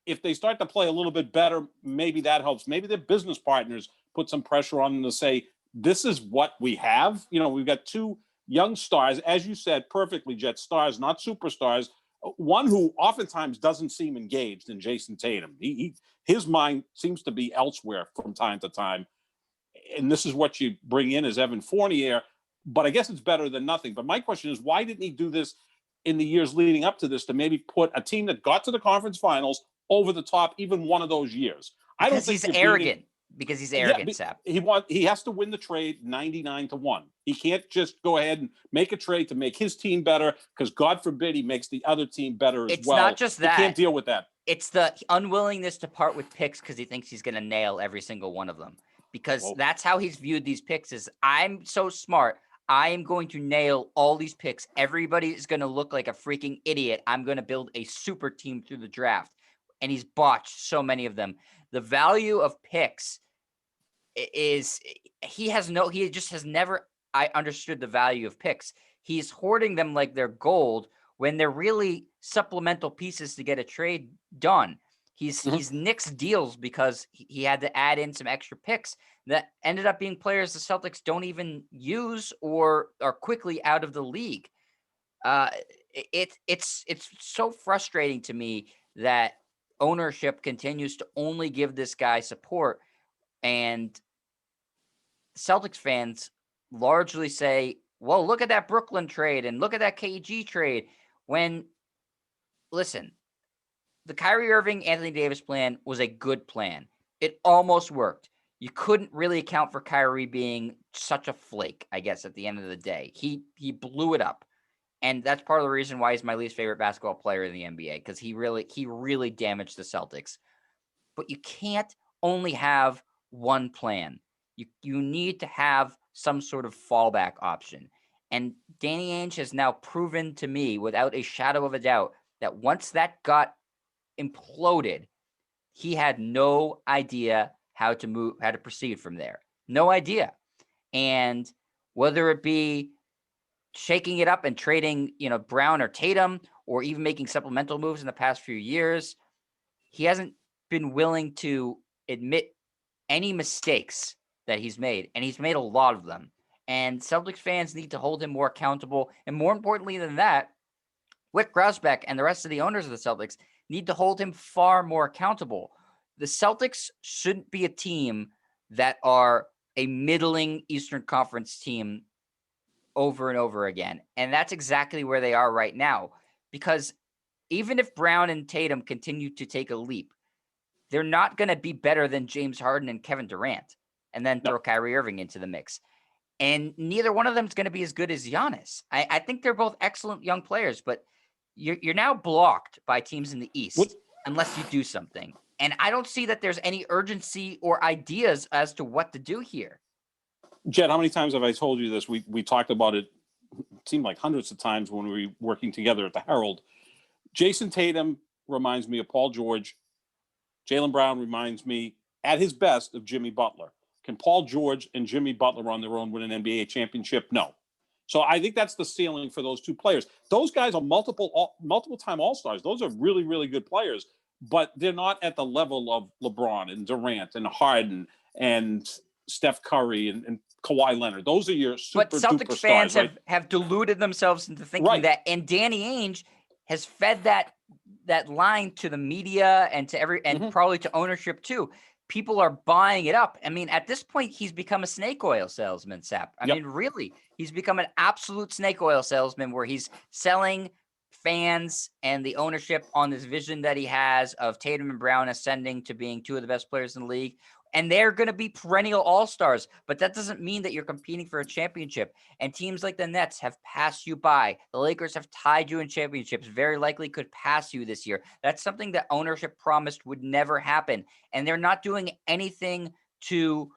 S2: if they start to play a little bit better, maybe that helps. Maybe their business partners put some pressure on them to say, this is what we have. We've got two young stars, as you said perfectly, Jet, stars, not superstars. One who oftentimes doesn't seem engaged in Jason Tatum. His mind seems to be elsewhere from time to time. And this is what you bring in as Evan Fournier. But I guess it's better than nothing. But my question is, why didn't he do this in the years leading up to this to maybe put a team that got to the conference finals over the top even one of those years? I don't think
S1: he's arrogant. Because he's arrogant, Sap.
S2: He has to win the trade 99-1. He can't just go ahead and make a trade to make his team better, because God forbid he makes the other team better as well.
S1: It's not just that.
S2: He can't deal with that.
S1: It's the unwillingness to part with picks because he thinks he's going to nail every single one of them. Because that's how he's viewed these picks is, I'm so smart. I am going to nail all these picks. Everybody is going to look like a freaking idiot. I'm going to build a super team through the draft. And he's botched so many of them. The value of picks is he just has never understood the value of picks. He's hoarding them like they're gold when they're really supplemental pieces to get a trade done. He's nixed deals because he had to add in some extra picks that ended up being players the Celtics don't even use or are quickly out of the league. It's so frustrating to me that ownership continues to only give this guy support, and Celtics fans largely say, well, look at that Brooklyn trade and look at that KG trade. Listen, the Kyrie Irving, Anthony Davis plan was a good plan. It almost worked. You couldn't really account for Kyrie being such a flake, I guess, at the end of the day. He blew it up. And that's part of the reason why he's my least favorite basketball player in the NBA, because he really damaged the Celtics. But you can't only have one plan. You need to have some sort of fallback option. And Danny Ainge has now proven to me, without a shadow of a doubt, that once that got imploded, he had no idea how to proceed from there. No idea. And whether it be shaking it up and trading, Brown or Tatum, or even making supplemental moves in the past few years, he hasn't been willing to admit any mistakes that he's made, and he's made a lot of them. And Celtics fans need to hold him more accountable. And more importantly than that, Wyc Grousbeck and the rest of the owners of the Celtics need to hold him far more accountable. The Celtics shouldn't be a team that are a middling Eastern Conference team over and over again. And that's exactly where they are right now. Because even if Brown and Tatum continue to take a leap, they're not going to be better than James Harden and Kevin Durant, and then throw Kyrie Irving into the mix. And neither one of them is going to be as good as Giannis. I think they're both excellent young players, but you're now blocked by teams in the East unless you do something. And I don't see that there's any urgency or ideas as to what to do here.
S2: Jet, how many times have I told you this? We talked about it seemed like hundreds of times when we were working together at the Herald. Jason Tatum reminds me of Paul George. Jaylen Brown reminds me, at his best, of Jimmy Butler. Can Paul George and Jimmy Butler on their own win an NBA championship? No. So I think that's the ceiling for those two players. Those guys are multiple-time All-Stars. Those are really, really good players, but they're not at the level of LeBron and Durant and Harden and Steph Curry and Kawhi Leonard. Those are your super duper stars.
S1: But Celtics fans have deluded themselves into thinking that, and Danny Ainge has fed that line to the media and to probably to ownership too. People are buying it up. I mean, at this point, he's become a snake oil salesman, Sap. I mean, really, he's become an absolute snake oil salesman where he's selling fans and the ownership on this vision that he has of Tatum and Brown ascending to being two of the best players in the league. And they're going to be perennial all-stars, but that doesn't mean that you're competing for a championship. And teams like the Nets have passed you by. The Lakers have tied you in championships, very likely could pass you this year. That's something that ownership promised would never happen. And they're not doing anything to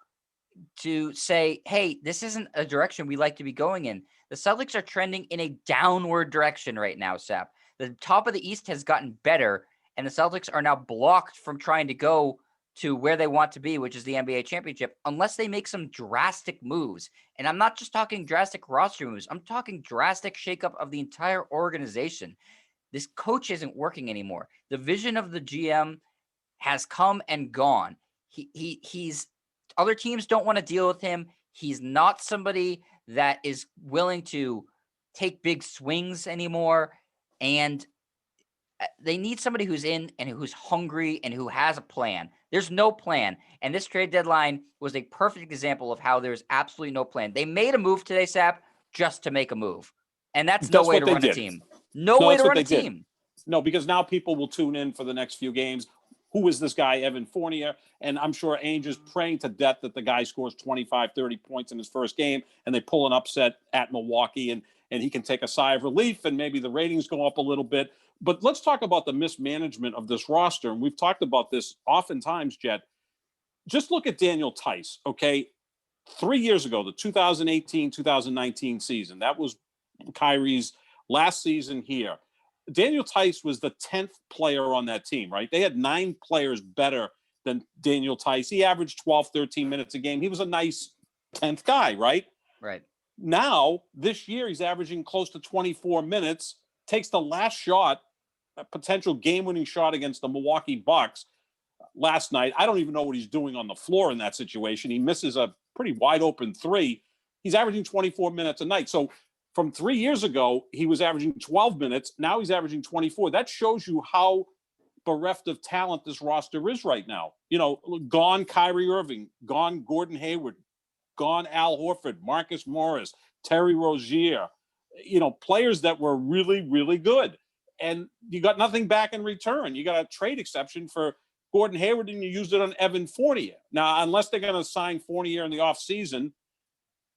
S1: say, hey, this isn't a direction we like to be going in. The Celtics are trending in a downward direction right now, Sap. The top of the East has gotten better, and the Celtics are now blocked from trying to go to where they want to be, which is the NBA championship, unless they make some drastic moves. And I'm not just talking drastic roster moves. I'm talking drastic shakeup of the entire organization. This coach isn't working anymore. The vision of the GM has come and gone. He's other teams don't want to deal with him. He's not somebody that is willing to take big swings anymore. And they need somebody who's in and who's hungry and who has a plan. There's no plan. And this trade deadline was a perfect example of how there's absolutely no plan. They made a move today, Sap, just to make a move. And that's no way to run a team. No way to run a team.
S2: No, because now people will tune in for the next few games. Who is this guy, Evan Fournier? And I'm sure Ainge is praying to death that the guy scores 25, 30 points in his first game and they pull an upset at Milwaukee and he can take a sigh of relief and maybe the ratings go up a little bit. But let's talk about the mismanagement of this roster. And we've talked about this oftentimes, Jet. Just look at Daniel Theis, okay? 3 years ago, the 2018-2019 season, that was Kyrie's last season here. Daniel Theis was the 10th player on that team, right? They had 9 players better than Daniel Theis. He averaged 12, 13 minutes a game. He was a nice 10th guy, right?
S1: Right.
S2: Now, this year, he's averaging close to 24 minutes, takes the last shot, a potential game-winning shot against the Milwaukee Bucks last night. I don't even know what he's doing on the floor in that situation. He misses a pretty wide-open three. He's averaging 24 minutes a night. So from 3 years ago, he was averaging 12 minutes. Now he's averaging 24. That shows you how bereft of talent this roster is right now. You know, gone Kyrie Irving, gone Gordon Hayward, gone Al Horford, Marcus Morris, Terry Rozier, you know, players that were really, really good. And you got nothing back in return. You got a trade exception for Gordon Hayward and you used it on Evan Fournier. Now, unless they're going to sign Fournier in the offseason,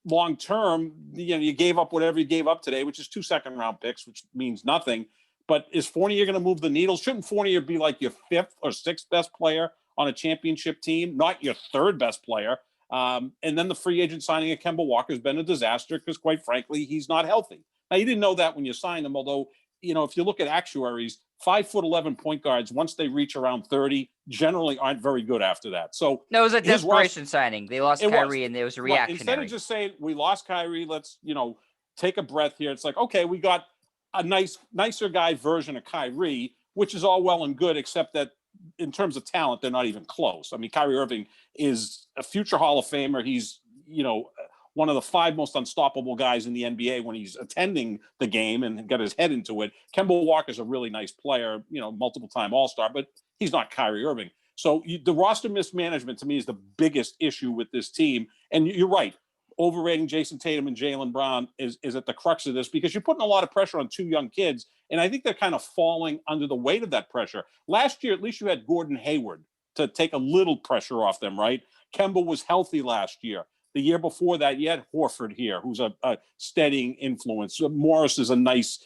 S2: long term, you know, you gave up whatever you gave up today, which is 2 second-round picks, which means nothing. But is Fournier going to move the needle? Shouldn't Fournier be like your 5th or 6th best player on a championship team, not your 3rd best player? And then the free agent signing of Kemba Walker has been a disaster because, quite frankly, he's not healthy. Now, you didn't know that when you signed him, although, you know, if you look at actuaries, 5'11" point guards, once they reach around 30, generally aren't very good after that. So
S1: no, it was a desperation signing. They lost Kyrie and it was reactionary.
S2: Instead of just saying, we lost Kyrie, let's, you know, take a breath here. It's like, okay, we got a nicer guy version of Kyrie, which is all well and good, except that in terms of talent, they're not even close. I mean, Kyrie Irving is a future Hall of Famer. He's, you know, one of the 5 most unstoppable guys in the NBA when he's attending the game and got his head into it. Kemba Walker's a really nice player, you know, multiple-time All-Star, but he's not Kyrie Irving. So the roster mismanagement, to me, is the biggest issue with this team. And you're right. Overrating Jason Tatum and Jaylen Brown is at the crux of this because you're putting a lot of pressure on 2 young kids. And I think they're kind of falling under the weight of that pressure. Last year, at least you had Gordon Hayward to take a little pressure off them, right? Kemba was healthy last year. The year before that, you had Horford here, who's a steadying influence. Morris is a nice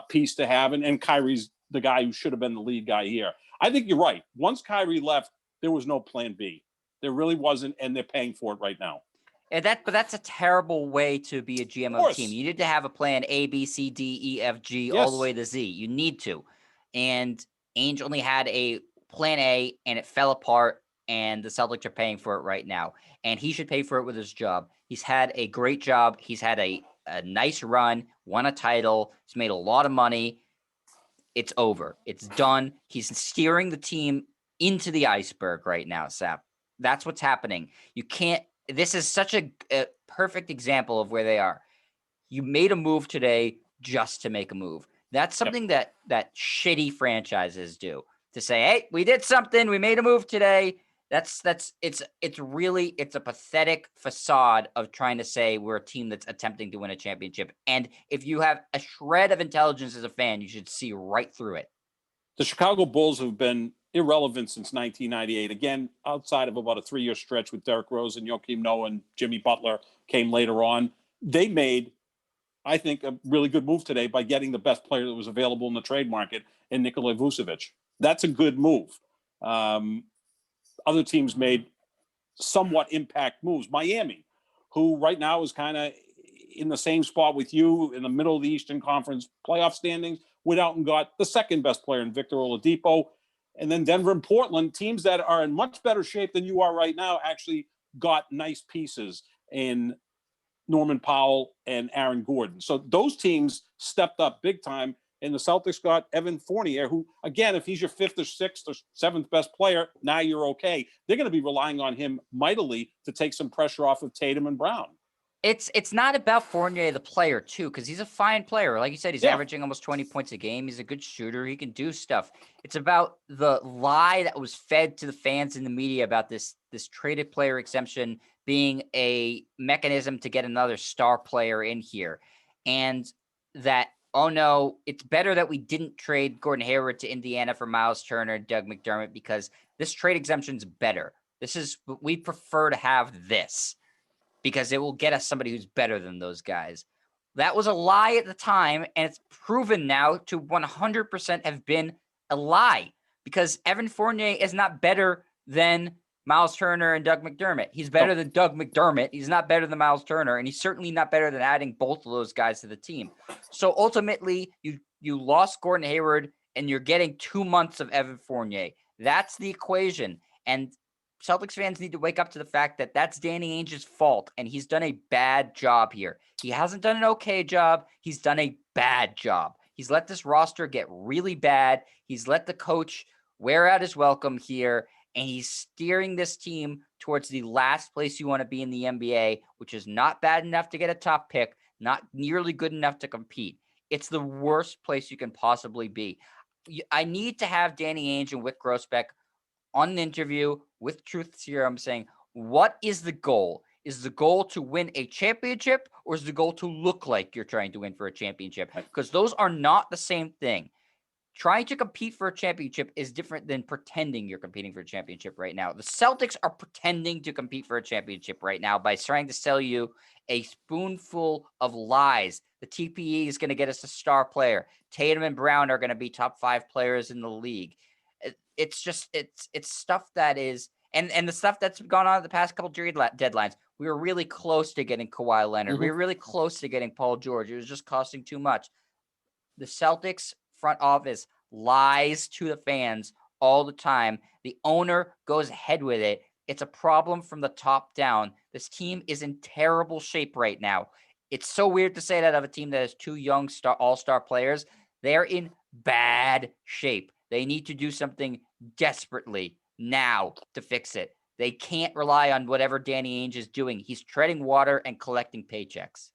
S2: piece to have. And Kyrie's the guy who should have been the lead guy here. I think you're right. Once Kyrie left, there was no plan B. There really wasn't, and they're paying for it right now.
S1: But that's a terrible way to be a GM of a team. You need to have a plan A, B, C, D, E, F, G, all the way to Z. You need to. And Ainge only had a plan A, and it fell apart, and the Celtics are paying for it right now. And he should pay for it with his job. He's had a great job. He's had a nice run, won a title. He's made a lot of money. It's over. It's done. He's steering the team into the iceberg right now, Sap. That's what's happening. You can't. This is such a perfect example of where they are. You made a move today just to make a move. That's something that shitty franchises do. To say, hey, we did something. We made a move today. It's a pathetic facade of trying to say we're a team that's attempting to win a championship. And if you have a shred of intelligence as a fan, you should see right through it.
S2: The Chicago Bulls have been irrelevant since 1998. Again, outside of about a 3-year stretch with Derrick Rose and Joakim Noah and Jimmy Butler came later on. They made, I think, a really good move today by getting the best player that was available in the trade market in Nikola Vucevic. That's a good move. Other teams made somewhat impact moves. Miami, who right now is kind of in the same spot with you in the middle of the Eastern Conference playoff standings, went out and got the second best player in Victor Oladipo. And then Denver and Portland, teams that are in much better shape than you are right now, actually got nice pieces in Norman Powell and Aaron Gordon. So those teams stepped up big time. And the Celtics got Evan Fournier, who, again, if he's your fifth or sixth or seventh best player, now you're okay. They're going to be relying on him mightily to take some pressure off of Tatum and Brown.
S1: It's not about Fournier, the player, too, because he's a fine player. Like you said, he's averaging almost 20 points a game. He's a good shooter. He can do stuff. It's about the lie that was fed to the fans in the media about this traded player exemption being a mechanism to get another star player in here. And that, oh, no, it's better that we didn't trade Gordon Hayward to Indiana for Miles Turner and Doug McDermott because this trade exemption's better. We prefer to have this, because it will get us somebody who's better than those guys. That was a lie at the time, and it's proven now to 100% have been a lie, because Evan Fournier is not better than Miles Turner and Doug McDermott. He's better than Doug McDermott. He's not better than Miles Turner, and he's certainly not better than adding both of those guys to the team. So ultimately, you lost Gordon Hayward, and you're getting 2 months of Evan Fournier. That's the equation, and Celtics fans need to wake up to the fact that that's Danny Ainge's fault, and he's done a bad job here. He hasn't done an okay job. He's done a bad job. He's let this roster get really bad. He's let the coach wear out his welcome here, and he's steering this team towards the last place you want to be in the NBA, which is not bad enough to get a top pick, not nearly good enough to compete. It's the worst place you can possibly be. I need to have Danny Ainge and Wyc Grousbeck on an interview with Truth Serum saying, what is the goal? Is the goal to win a championship, or is the goal to look like you're trying to win for a championship? Because those are not the same thing. Trying to compete for a championship is different than pretending you're competing for a championship right now. The Celtics are pretending to compete for a championship right now by trying to sell you a spoonful of lies. The TPE is going to get us a star player. Tatum and Brown are going to be top 5 players in the league. It's just it's stuff that is, and the stuff that's gone on the past couple trade deadlines. We were really close to getting Kawhi Leonard. Mm-hmm. We were really close to getting Paul George. It was just costing too much. The Celtics front office lies to the fans all the time. The owner goes ahead with it. It's a problem from the top down. This team is in terrible shape right now. It's so weird to say that of a team that has 2 young all-star players. They're in bad shape. They need to do something desperately now to fix it. They can't rely on whatever Danny Ainge is doing. He's treading water and collecting paychecks.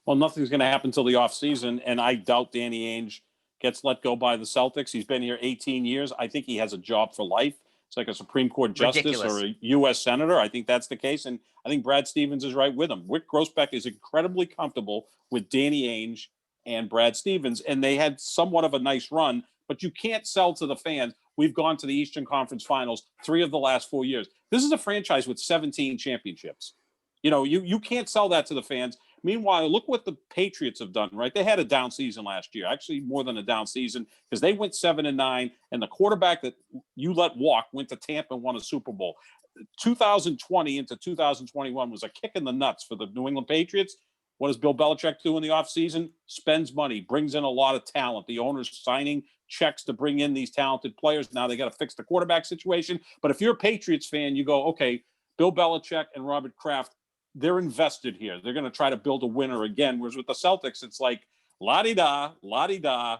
S2: Well, nothing's going to happen until the offseason, and I doubt Danny Ainge gets let go by the Celtics. He's been here 18 years. I think he has a job for life. It's like a Supreme Court justice or a U.S. senator. I think that's the case, and I think Brad Stevens is right with him. Wyc Grousbeck is incredibly comfortable with Danny Ainge and Brad Stevens, and they had somewhat of a nice run, but you can't sell to the fans. We've gone to the Eastern Conference Finals 3 of the last 4 years. This is a franchise with 17 championships. You can't sell that to the fans. Meanwhile, look what the Patriots have done, right? They had a down season last year, actually more than a down season, because they went 7-9, and the quarterback that you let walk went to Tampa and won a Super Bowl. 2020 into 2021 was a kick in the nuts for the New England Patriots. What does Bill Belichick do in the offseason? Spends money, brings in a lot of talent. The owner's signing checks to bring in these talented players. Now they got to fix the quarterback situation. But if you're a Patriots fan, you go, okay, Bill Belichick and Robert Kraft, they're invested here. They're going to try to build a winner again. Whereas with the Celtics, it's like la-di-da, la-di-da.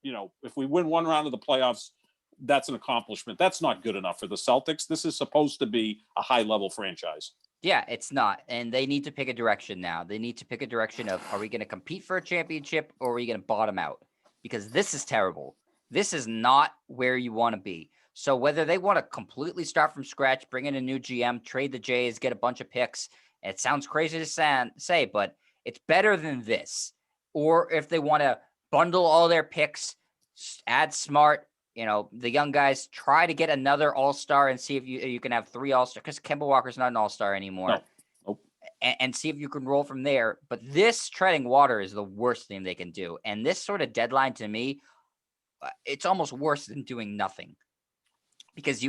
S2: If we win one round of the playoffs, that's an accomplishment. That's not good enough for the Celtics. This is supposed to be a high-level franchise.
S1: Yeah, it's not. And they need to pick a direction now. They need to pick a direction of, are we going to compete for a championship, or are we going to bottom out? Because this is terrible. This is not where you want to be. So whether they want to completely start from scratch, bring in a new GM, trade the Jays, get a bunch of picks, it sounds crazy to say, but it's better than this. Or if they want to bundle all their picks, add Smart, the young guys, try to get another all-star and see if you can have 3 all-stars, because Kemba Walker's not an all-star anymore.
S2: No. Nope.
S1: And see if you can roll from there. But this treading water is the worst thing they can do. And this sort of deadline, to me, it's almost worse than doing nothing. Because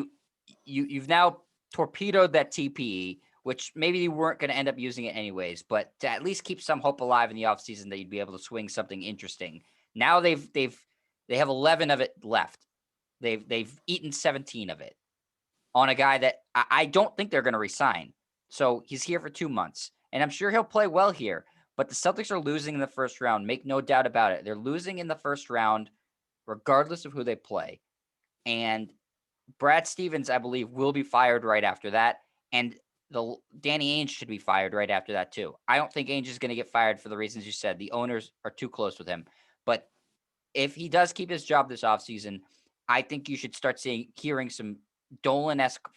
S1: you've now torpedoed that TPE, which maybe you weren't going to end up using it anyways, but to at least keep some hope alive in the offseason that you'd be able to swing something interesting. Now they have 11 of it left. They've eaten 17 of it on a guy that I don't think they're going to resign. So he's here for 2 months, and I'm sure he'll play well here. But the Celtics are losing in the first round. Make no doubt about it. They're losing in the first round, regardless of who they play. And Brad Stevens, I believe, will be fired right after that. And Danny Ainge should be fired right after that, too. I don't think Ainge is going to get fired for the reasons you said. The owners are too close with him. But if he does keep his job this offseason, I think you should start hearing some Dolan-esque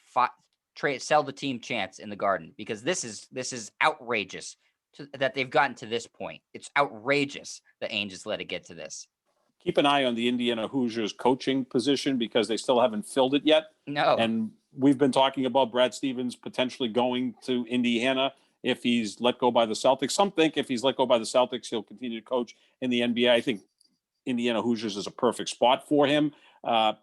S1: sell the team chants in the Garden, because this is outrageous that they've gotten to this point. It's outrageous that Ainge has let it get to this.
S2: Keep an eye on the Indiana Hoosiers coaching position because they still haven't filled it yet.
S1: No.
S2: And we've been talking about Brad Stevens potentially going to Indiana if he's let go by the Celtics. Some think if he's let go by the Celtics, he'll continue to coach in the NBA. I think Indiana Hoosiers is a perfect spot for him.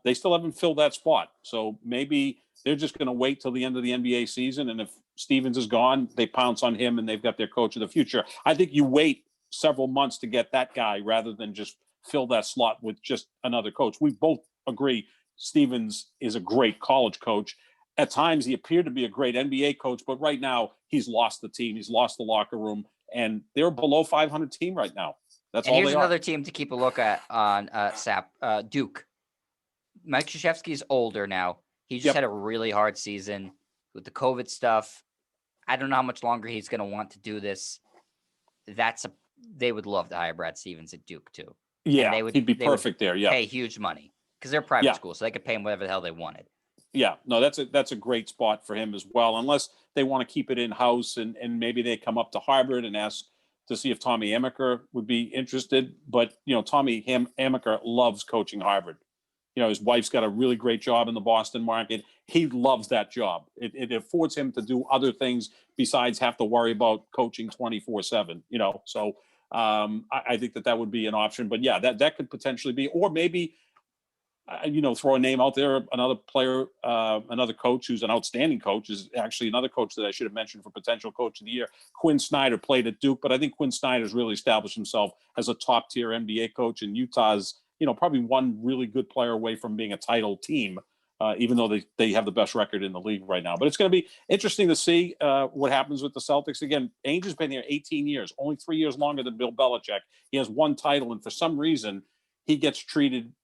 S2: They still haven't filled that spot. So maybe they're just going to wait till the end of the NBA season. And if Stevens is gone, they pounce on him and they've got their coach of the future. I think you wait several months to get that guy rather than just fill that slot with just another coach. We both agree Stevens is a great college coach. At times he appeared to be a great NBA coach, but right now he's lost the team. He's lost the locker room, and they're a below 500 team right now. That's
S1: and
S2: all
S1: here's
S2: they
S1: another
S2: are.
S1: team to keep a look at on Sap, Duke. Mike Krzyzewski's older now. He just had a really hard season with the COVID stuff. I don't know how much longer he's going to want to do this. They would love to hire Brad Stevens at Duke too.
S2: Yeah,
S1: and
S2: he'd be perfect there. Yeah,
S1: pay huge money because they're a private school, so they could pay him whatever the hell they wanted.
S2: Yeah, no, that's a great spot for him as well. Unless they want to keep it in house and maybe they come up to Harvard and ask to see if Tommy Amaker would be interested. But Tommy Amaker loves coaching Harvard. His wife's got a really great job in the Boston market. He loves that job. It affords him to do other things besides have to worry about coaching 24/7. So I think that would be an option. But yeah, that could potentially be, or maybe. Throw a name out there. Another player, another coach who's an outstanding coach is actually another coach that I should have mentioned for potential coach of the year. Quinn Snyder played at Duke, but I think Quinn Snyder's really established himself as a top tier NBA coach, and Utah's, probably one really good player away from being a title team, even though they have the best record in the league right now. But it's going to be interesting to see what happens with the Celtics. Again, Ainge has been here 18 years, only 3 years longer than Bill Belichick. He has one title, and for some reason, he gets treated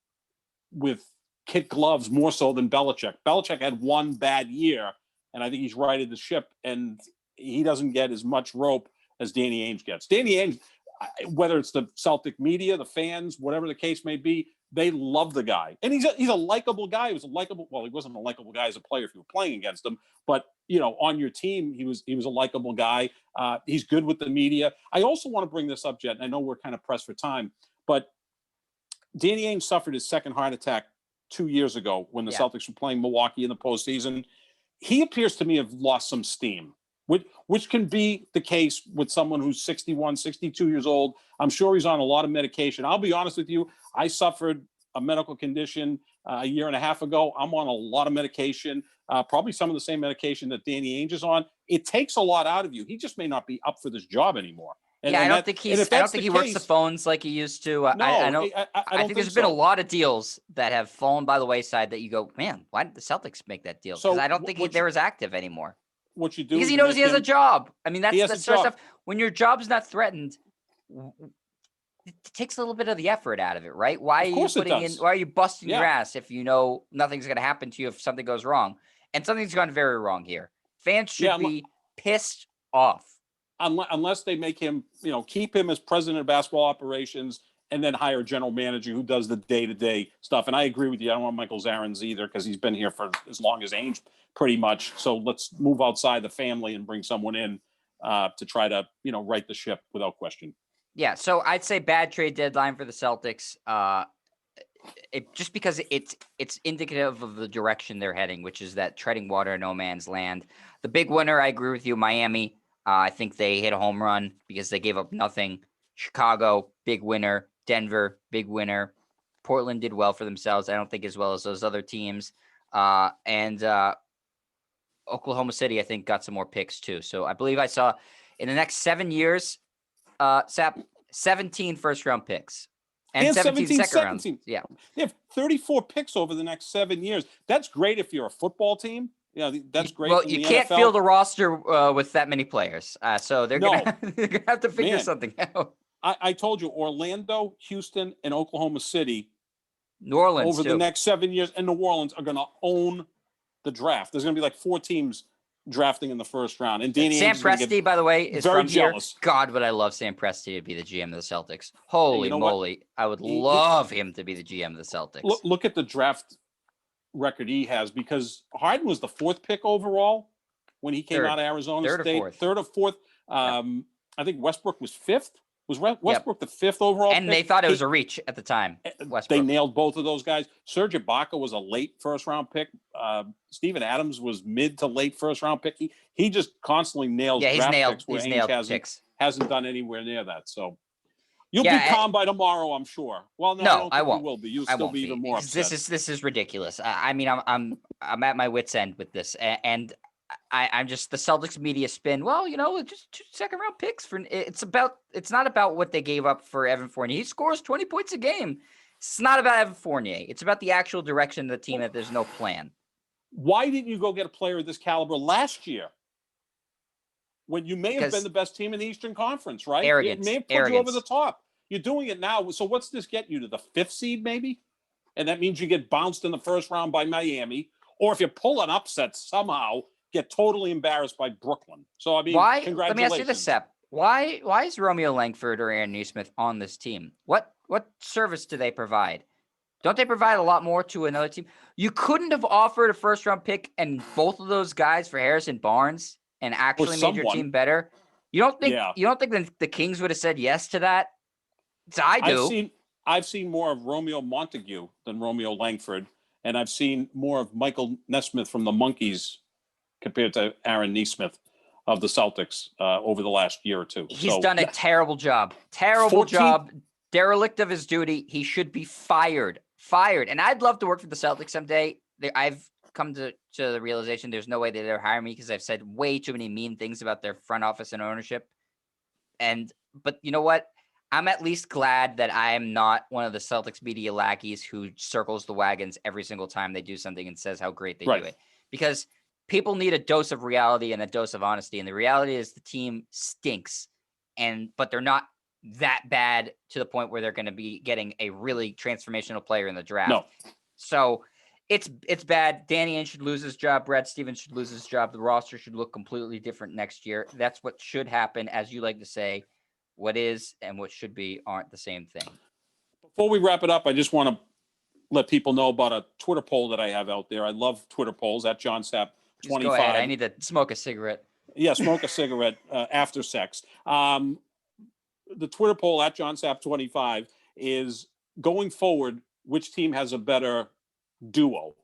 S2: with kid gloves more so than Belichick. Belichick had one bad year, and I think he's righted the ship, and he doesn't get as much rope as Danny Ainge gets. Danny Ainge, whether it's the Celtic media, the fans, whatever the case may be, they love the guy. And he's a likable guy. He wasn't a likable guy as a player if you were playing against him, but on your team, he was a likable guy. He's good with the media. I also want to bring this up, Jet, and I know we're kind of pressed for time, but Danny Ainge suffered his second heart attack 2 years ago when the Celtics were playing Milwaukee in the postseason. He appears to me have lost some steam, which can be the case with someone who's 61, 62 years old. I'm sure he's on a lot of medication. I'll be honest with you. I suffered a medical condition a year and a half ago. I'm on a lot of medication, probably some of the same medication that Danny Ainge is on. It takes a lot out of you. He just may not be up for this job anymore.
S1: I don't think he works the phones like he used to. I think there's been a lot of deals that have fallen by the wayside that you go, man, why did the Celtics make that deal? Because I don't think they're as active anymore.
S2: What you do
S1: because he knows he has a job. I mean, that's sort of stuff. When your job's not threatened, it takes a little bit of the effort out of it, right? Why are you busting your ass if you know nothing's going to happen to you if something goes wrong? And something's gone very wrong here. Fans should be pissed off.
S2: Unless they make him, keep him as president of basketball operations and then hire a general manager who does the day-to-day stuff. And I agree with you. I don't want Michael Zarens either because he's been here for as long as Ainge pretty much. So let's move outside the family and bring someone in to try to, right the ship without question.
S1: Yeah, so I'd say bad trade deadline for the Celtics. Just because it's indicative of the direction they're heading, which is that treading water in no man's land. The big winner, I agree with you, Miami. I think they hit a home run because they gave up nothing. Chicago, big winner. Denver, big winner. Portland did well for themselves. I don't think as well as those other teams. And Oklahoma City, I think, got some more picks too. So I believe I saw in the next 7 years, 17 first-round picks And 17 second
S2: 17.
S1: rounds. Yeah.
S2: They have 34 picks over the next 7 years. That's great if you're a football team. That's great.
S1: Well,
S2: in
S1: you
S2: the
S1: can't
S2: NFL.
S1: field a roster with that many players. So they're
S2: No.
S1: they're gonna have to figure
S2: Man.
S1: something out.
S2: I told you, Orlando, Houston, and Oklahoma City
S1: New Orleans
S2: over the
S1: too.
S2: next 7 years, and New Orleans are going to own the draft. There's going to be like 4 teams drafting in the first round. And Danny
S1: Sam
S2: Ainge is gonna
S1: Presti,
S2: get
S1: by the way, is
S2: very
S1: from here.
S2: jealous.
S1: God, would I love Sam Presti to be the GM of the Celtics. Holy
S2: know what?
S1: moly. I would love him to be the GM of the Celtics.
S2: Look at the draft record he has, because Harden was the 4th pick overall when he came out of Arizona State. Third or fourth. I think Westbrook was 5th. Was Westbrook the 5th overall
S1: and
S2: pick?
S1: They thought it was a reach at the time. Westbrook.
S2: They nailed both of those guys. Serge Ibaka was a late first-round pick. Steven Adams was mid to late first-round pick. He just constantly nails draft picks where Ainge hasn't done anywhere near that. So you'll be calm by tomorrow, I'm sure. Well, no, I won't. You will be. You'll still be even more upset.
S1: This is ridiculous. I mean, I'm at my wit's end with this, and I'm just the Celtics media spin. Well, just 2 second-round picks for it's not about what they gave up for Evan Fournier. He scores 20 points a game. It's not about Evan Fournier. It's about the actual direction of the team. That there's no plan.
S2: Why didn't you go get a player of this caliber last year, when you may have been the best team in the Eastern Conference? Right?
S1: Arrogance.
S2: It may have put you over the top. You're doing it now. So what's this get you to the 5th seed, maybe? And that means you get bounced in the first round by Miami, or if you pull an upset somehow, get totally embarrassed by Brooklyn. So, I mean, congratulations.
S1: Let me ask you this, Sap. Why is Romeo Langford or Aaron Nesmith on this team? What service do they provide? Don't they provide a lot more to another team? You couldn't have offered a first-round pick and both of those guys for Harrison Barnes and actually made your team better? You don't think the Kings would have said yes to that? I do.
S2: I've seen more of Romeo Montague than Romeo Langford, and I've seen more of Michael Nesmith from the Monkees compared to Aaron Nesmith of the Celtics over the last year or two.
S1: He's done a terrible job. Terrible job. Derelict of his duty. He should be fired. And I'd love to work for the Celtics someday. I've come to the realization there's no way they'd ever hire me because I've said way too many mean things about their front office and ownership. But you know what? I'm at least glad that I am not one of the Celtics media lackeys who circles the wagons every single time they do something and says how great they do it. Because people need a dose of reality and a dose of honesty. And the reality is the team stinks. But they're not that bad to the point where they're going to be getting a really transformational player in the draft.
S2: No.
S1: So it's bad. Danny Ainge should lose his job. Brad Stevens should lose his job. The roster should look completely different next year. That's what should happen. As you like to say, what is and what should be aren't the same thing.
S2: Before we wrap it up, I just want to let people know about a Twitter poll that I have out there. I love Twitter polls at Jon Sap 25.
S1: Go ahead. I need to smoke a cigarette.
S2: Yeah, smoke a cigarette after sex. The Twitter poll at Jon Sap 25 is, going forward, which team has a better duo?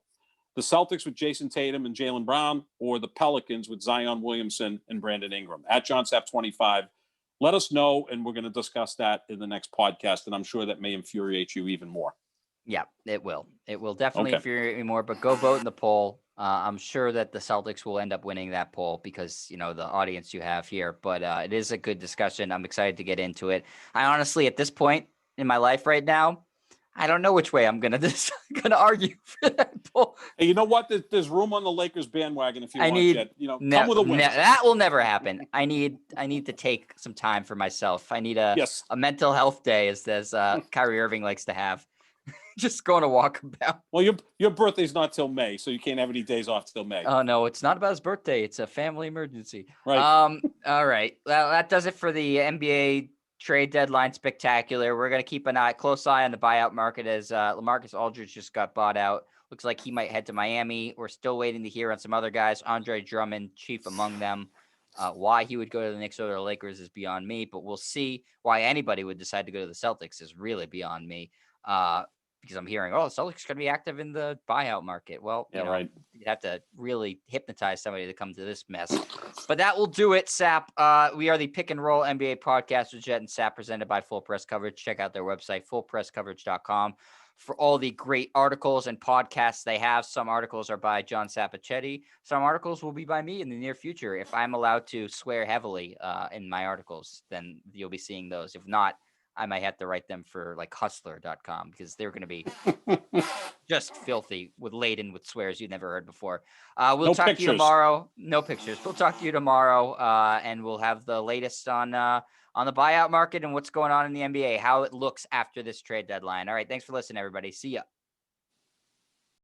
S2: The Celtics with Jason Tatum and Jaylen Brown, or the Pelicans with Zion Williamson and Brandon Ingram? At Jon Sap 25. Let us know, and we're going to discuss that in the next podcast, and I'm sure that may infuriate you even more.
S1: Yeah, it will. It will definitely infuriate me more, but go vote in the poll. I'm sure that the Celtics will end up winning that poll because, the audience you have here, but it is a good discussion. I'm excited to get into it. I honestly, at this point in my life right now, I don't know which way I'm going to argue for that poll.
S2: Hey, you know what? There's room on the Lakers bandwagon if you want, Jet. Come with a win.
S1: That will never happen. I need to take some time for myself. I need a mental health day, as Kyrie Irving likes to have. Just going to walk about.
S2: Well, your birthday's not till May, so you can't have any days off till May.
S1: Oh no, it's not about his birthday. It's a family emergency.
S2: Right.
S1: All right. Well, that does it for the NBA trade deadline spectacular. We're going to keep a close eye on the buyout market as LaMarcus Aldridge just got bought out. Looks like he might head to Miami. We're still waiting to hear on some other guys. Andre Drummond, chief among them. Why he would go to the Knicks or the Lakers is beyond me, but we'll see. Why anybody would decide to go to the Celtics is really beyond me. Because I'm hearing, the Celtics going to be active in the buyout market. Well, you'd have to really hypnotize somebody to come to this mess. But that will do it, Sap. We are the Pick and Roll NBA podcast with Jet and Sap, presented by Full Press Coverage. Check out their website, fullpresscoverage.com, for all the great articles and podcasts they have. Some articles are by John Sapichetti. Some articles will be by me in the near future. If I'm allowed to swear heavily in my articles, then you'll be seeing those. If not, I might have to write them for like hustler.com because they're going to be just filthy laden with swears you've never heard before. We'll
S2: No
S1: talk to you
S2: pictures.
S1: tomorrow. No pictures. We'll talk to you tomorrow, and we'll have the latest on the buyout market and what's going on in the NBA, how it looks after this trade deadline. All right. Thanks for listening, everybody. See ya.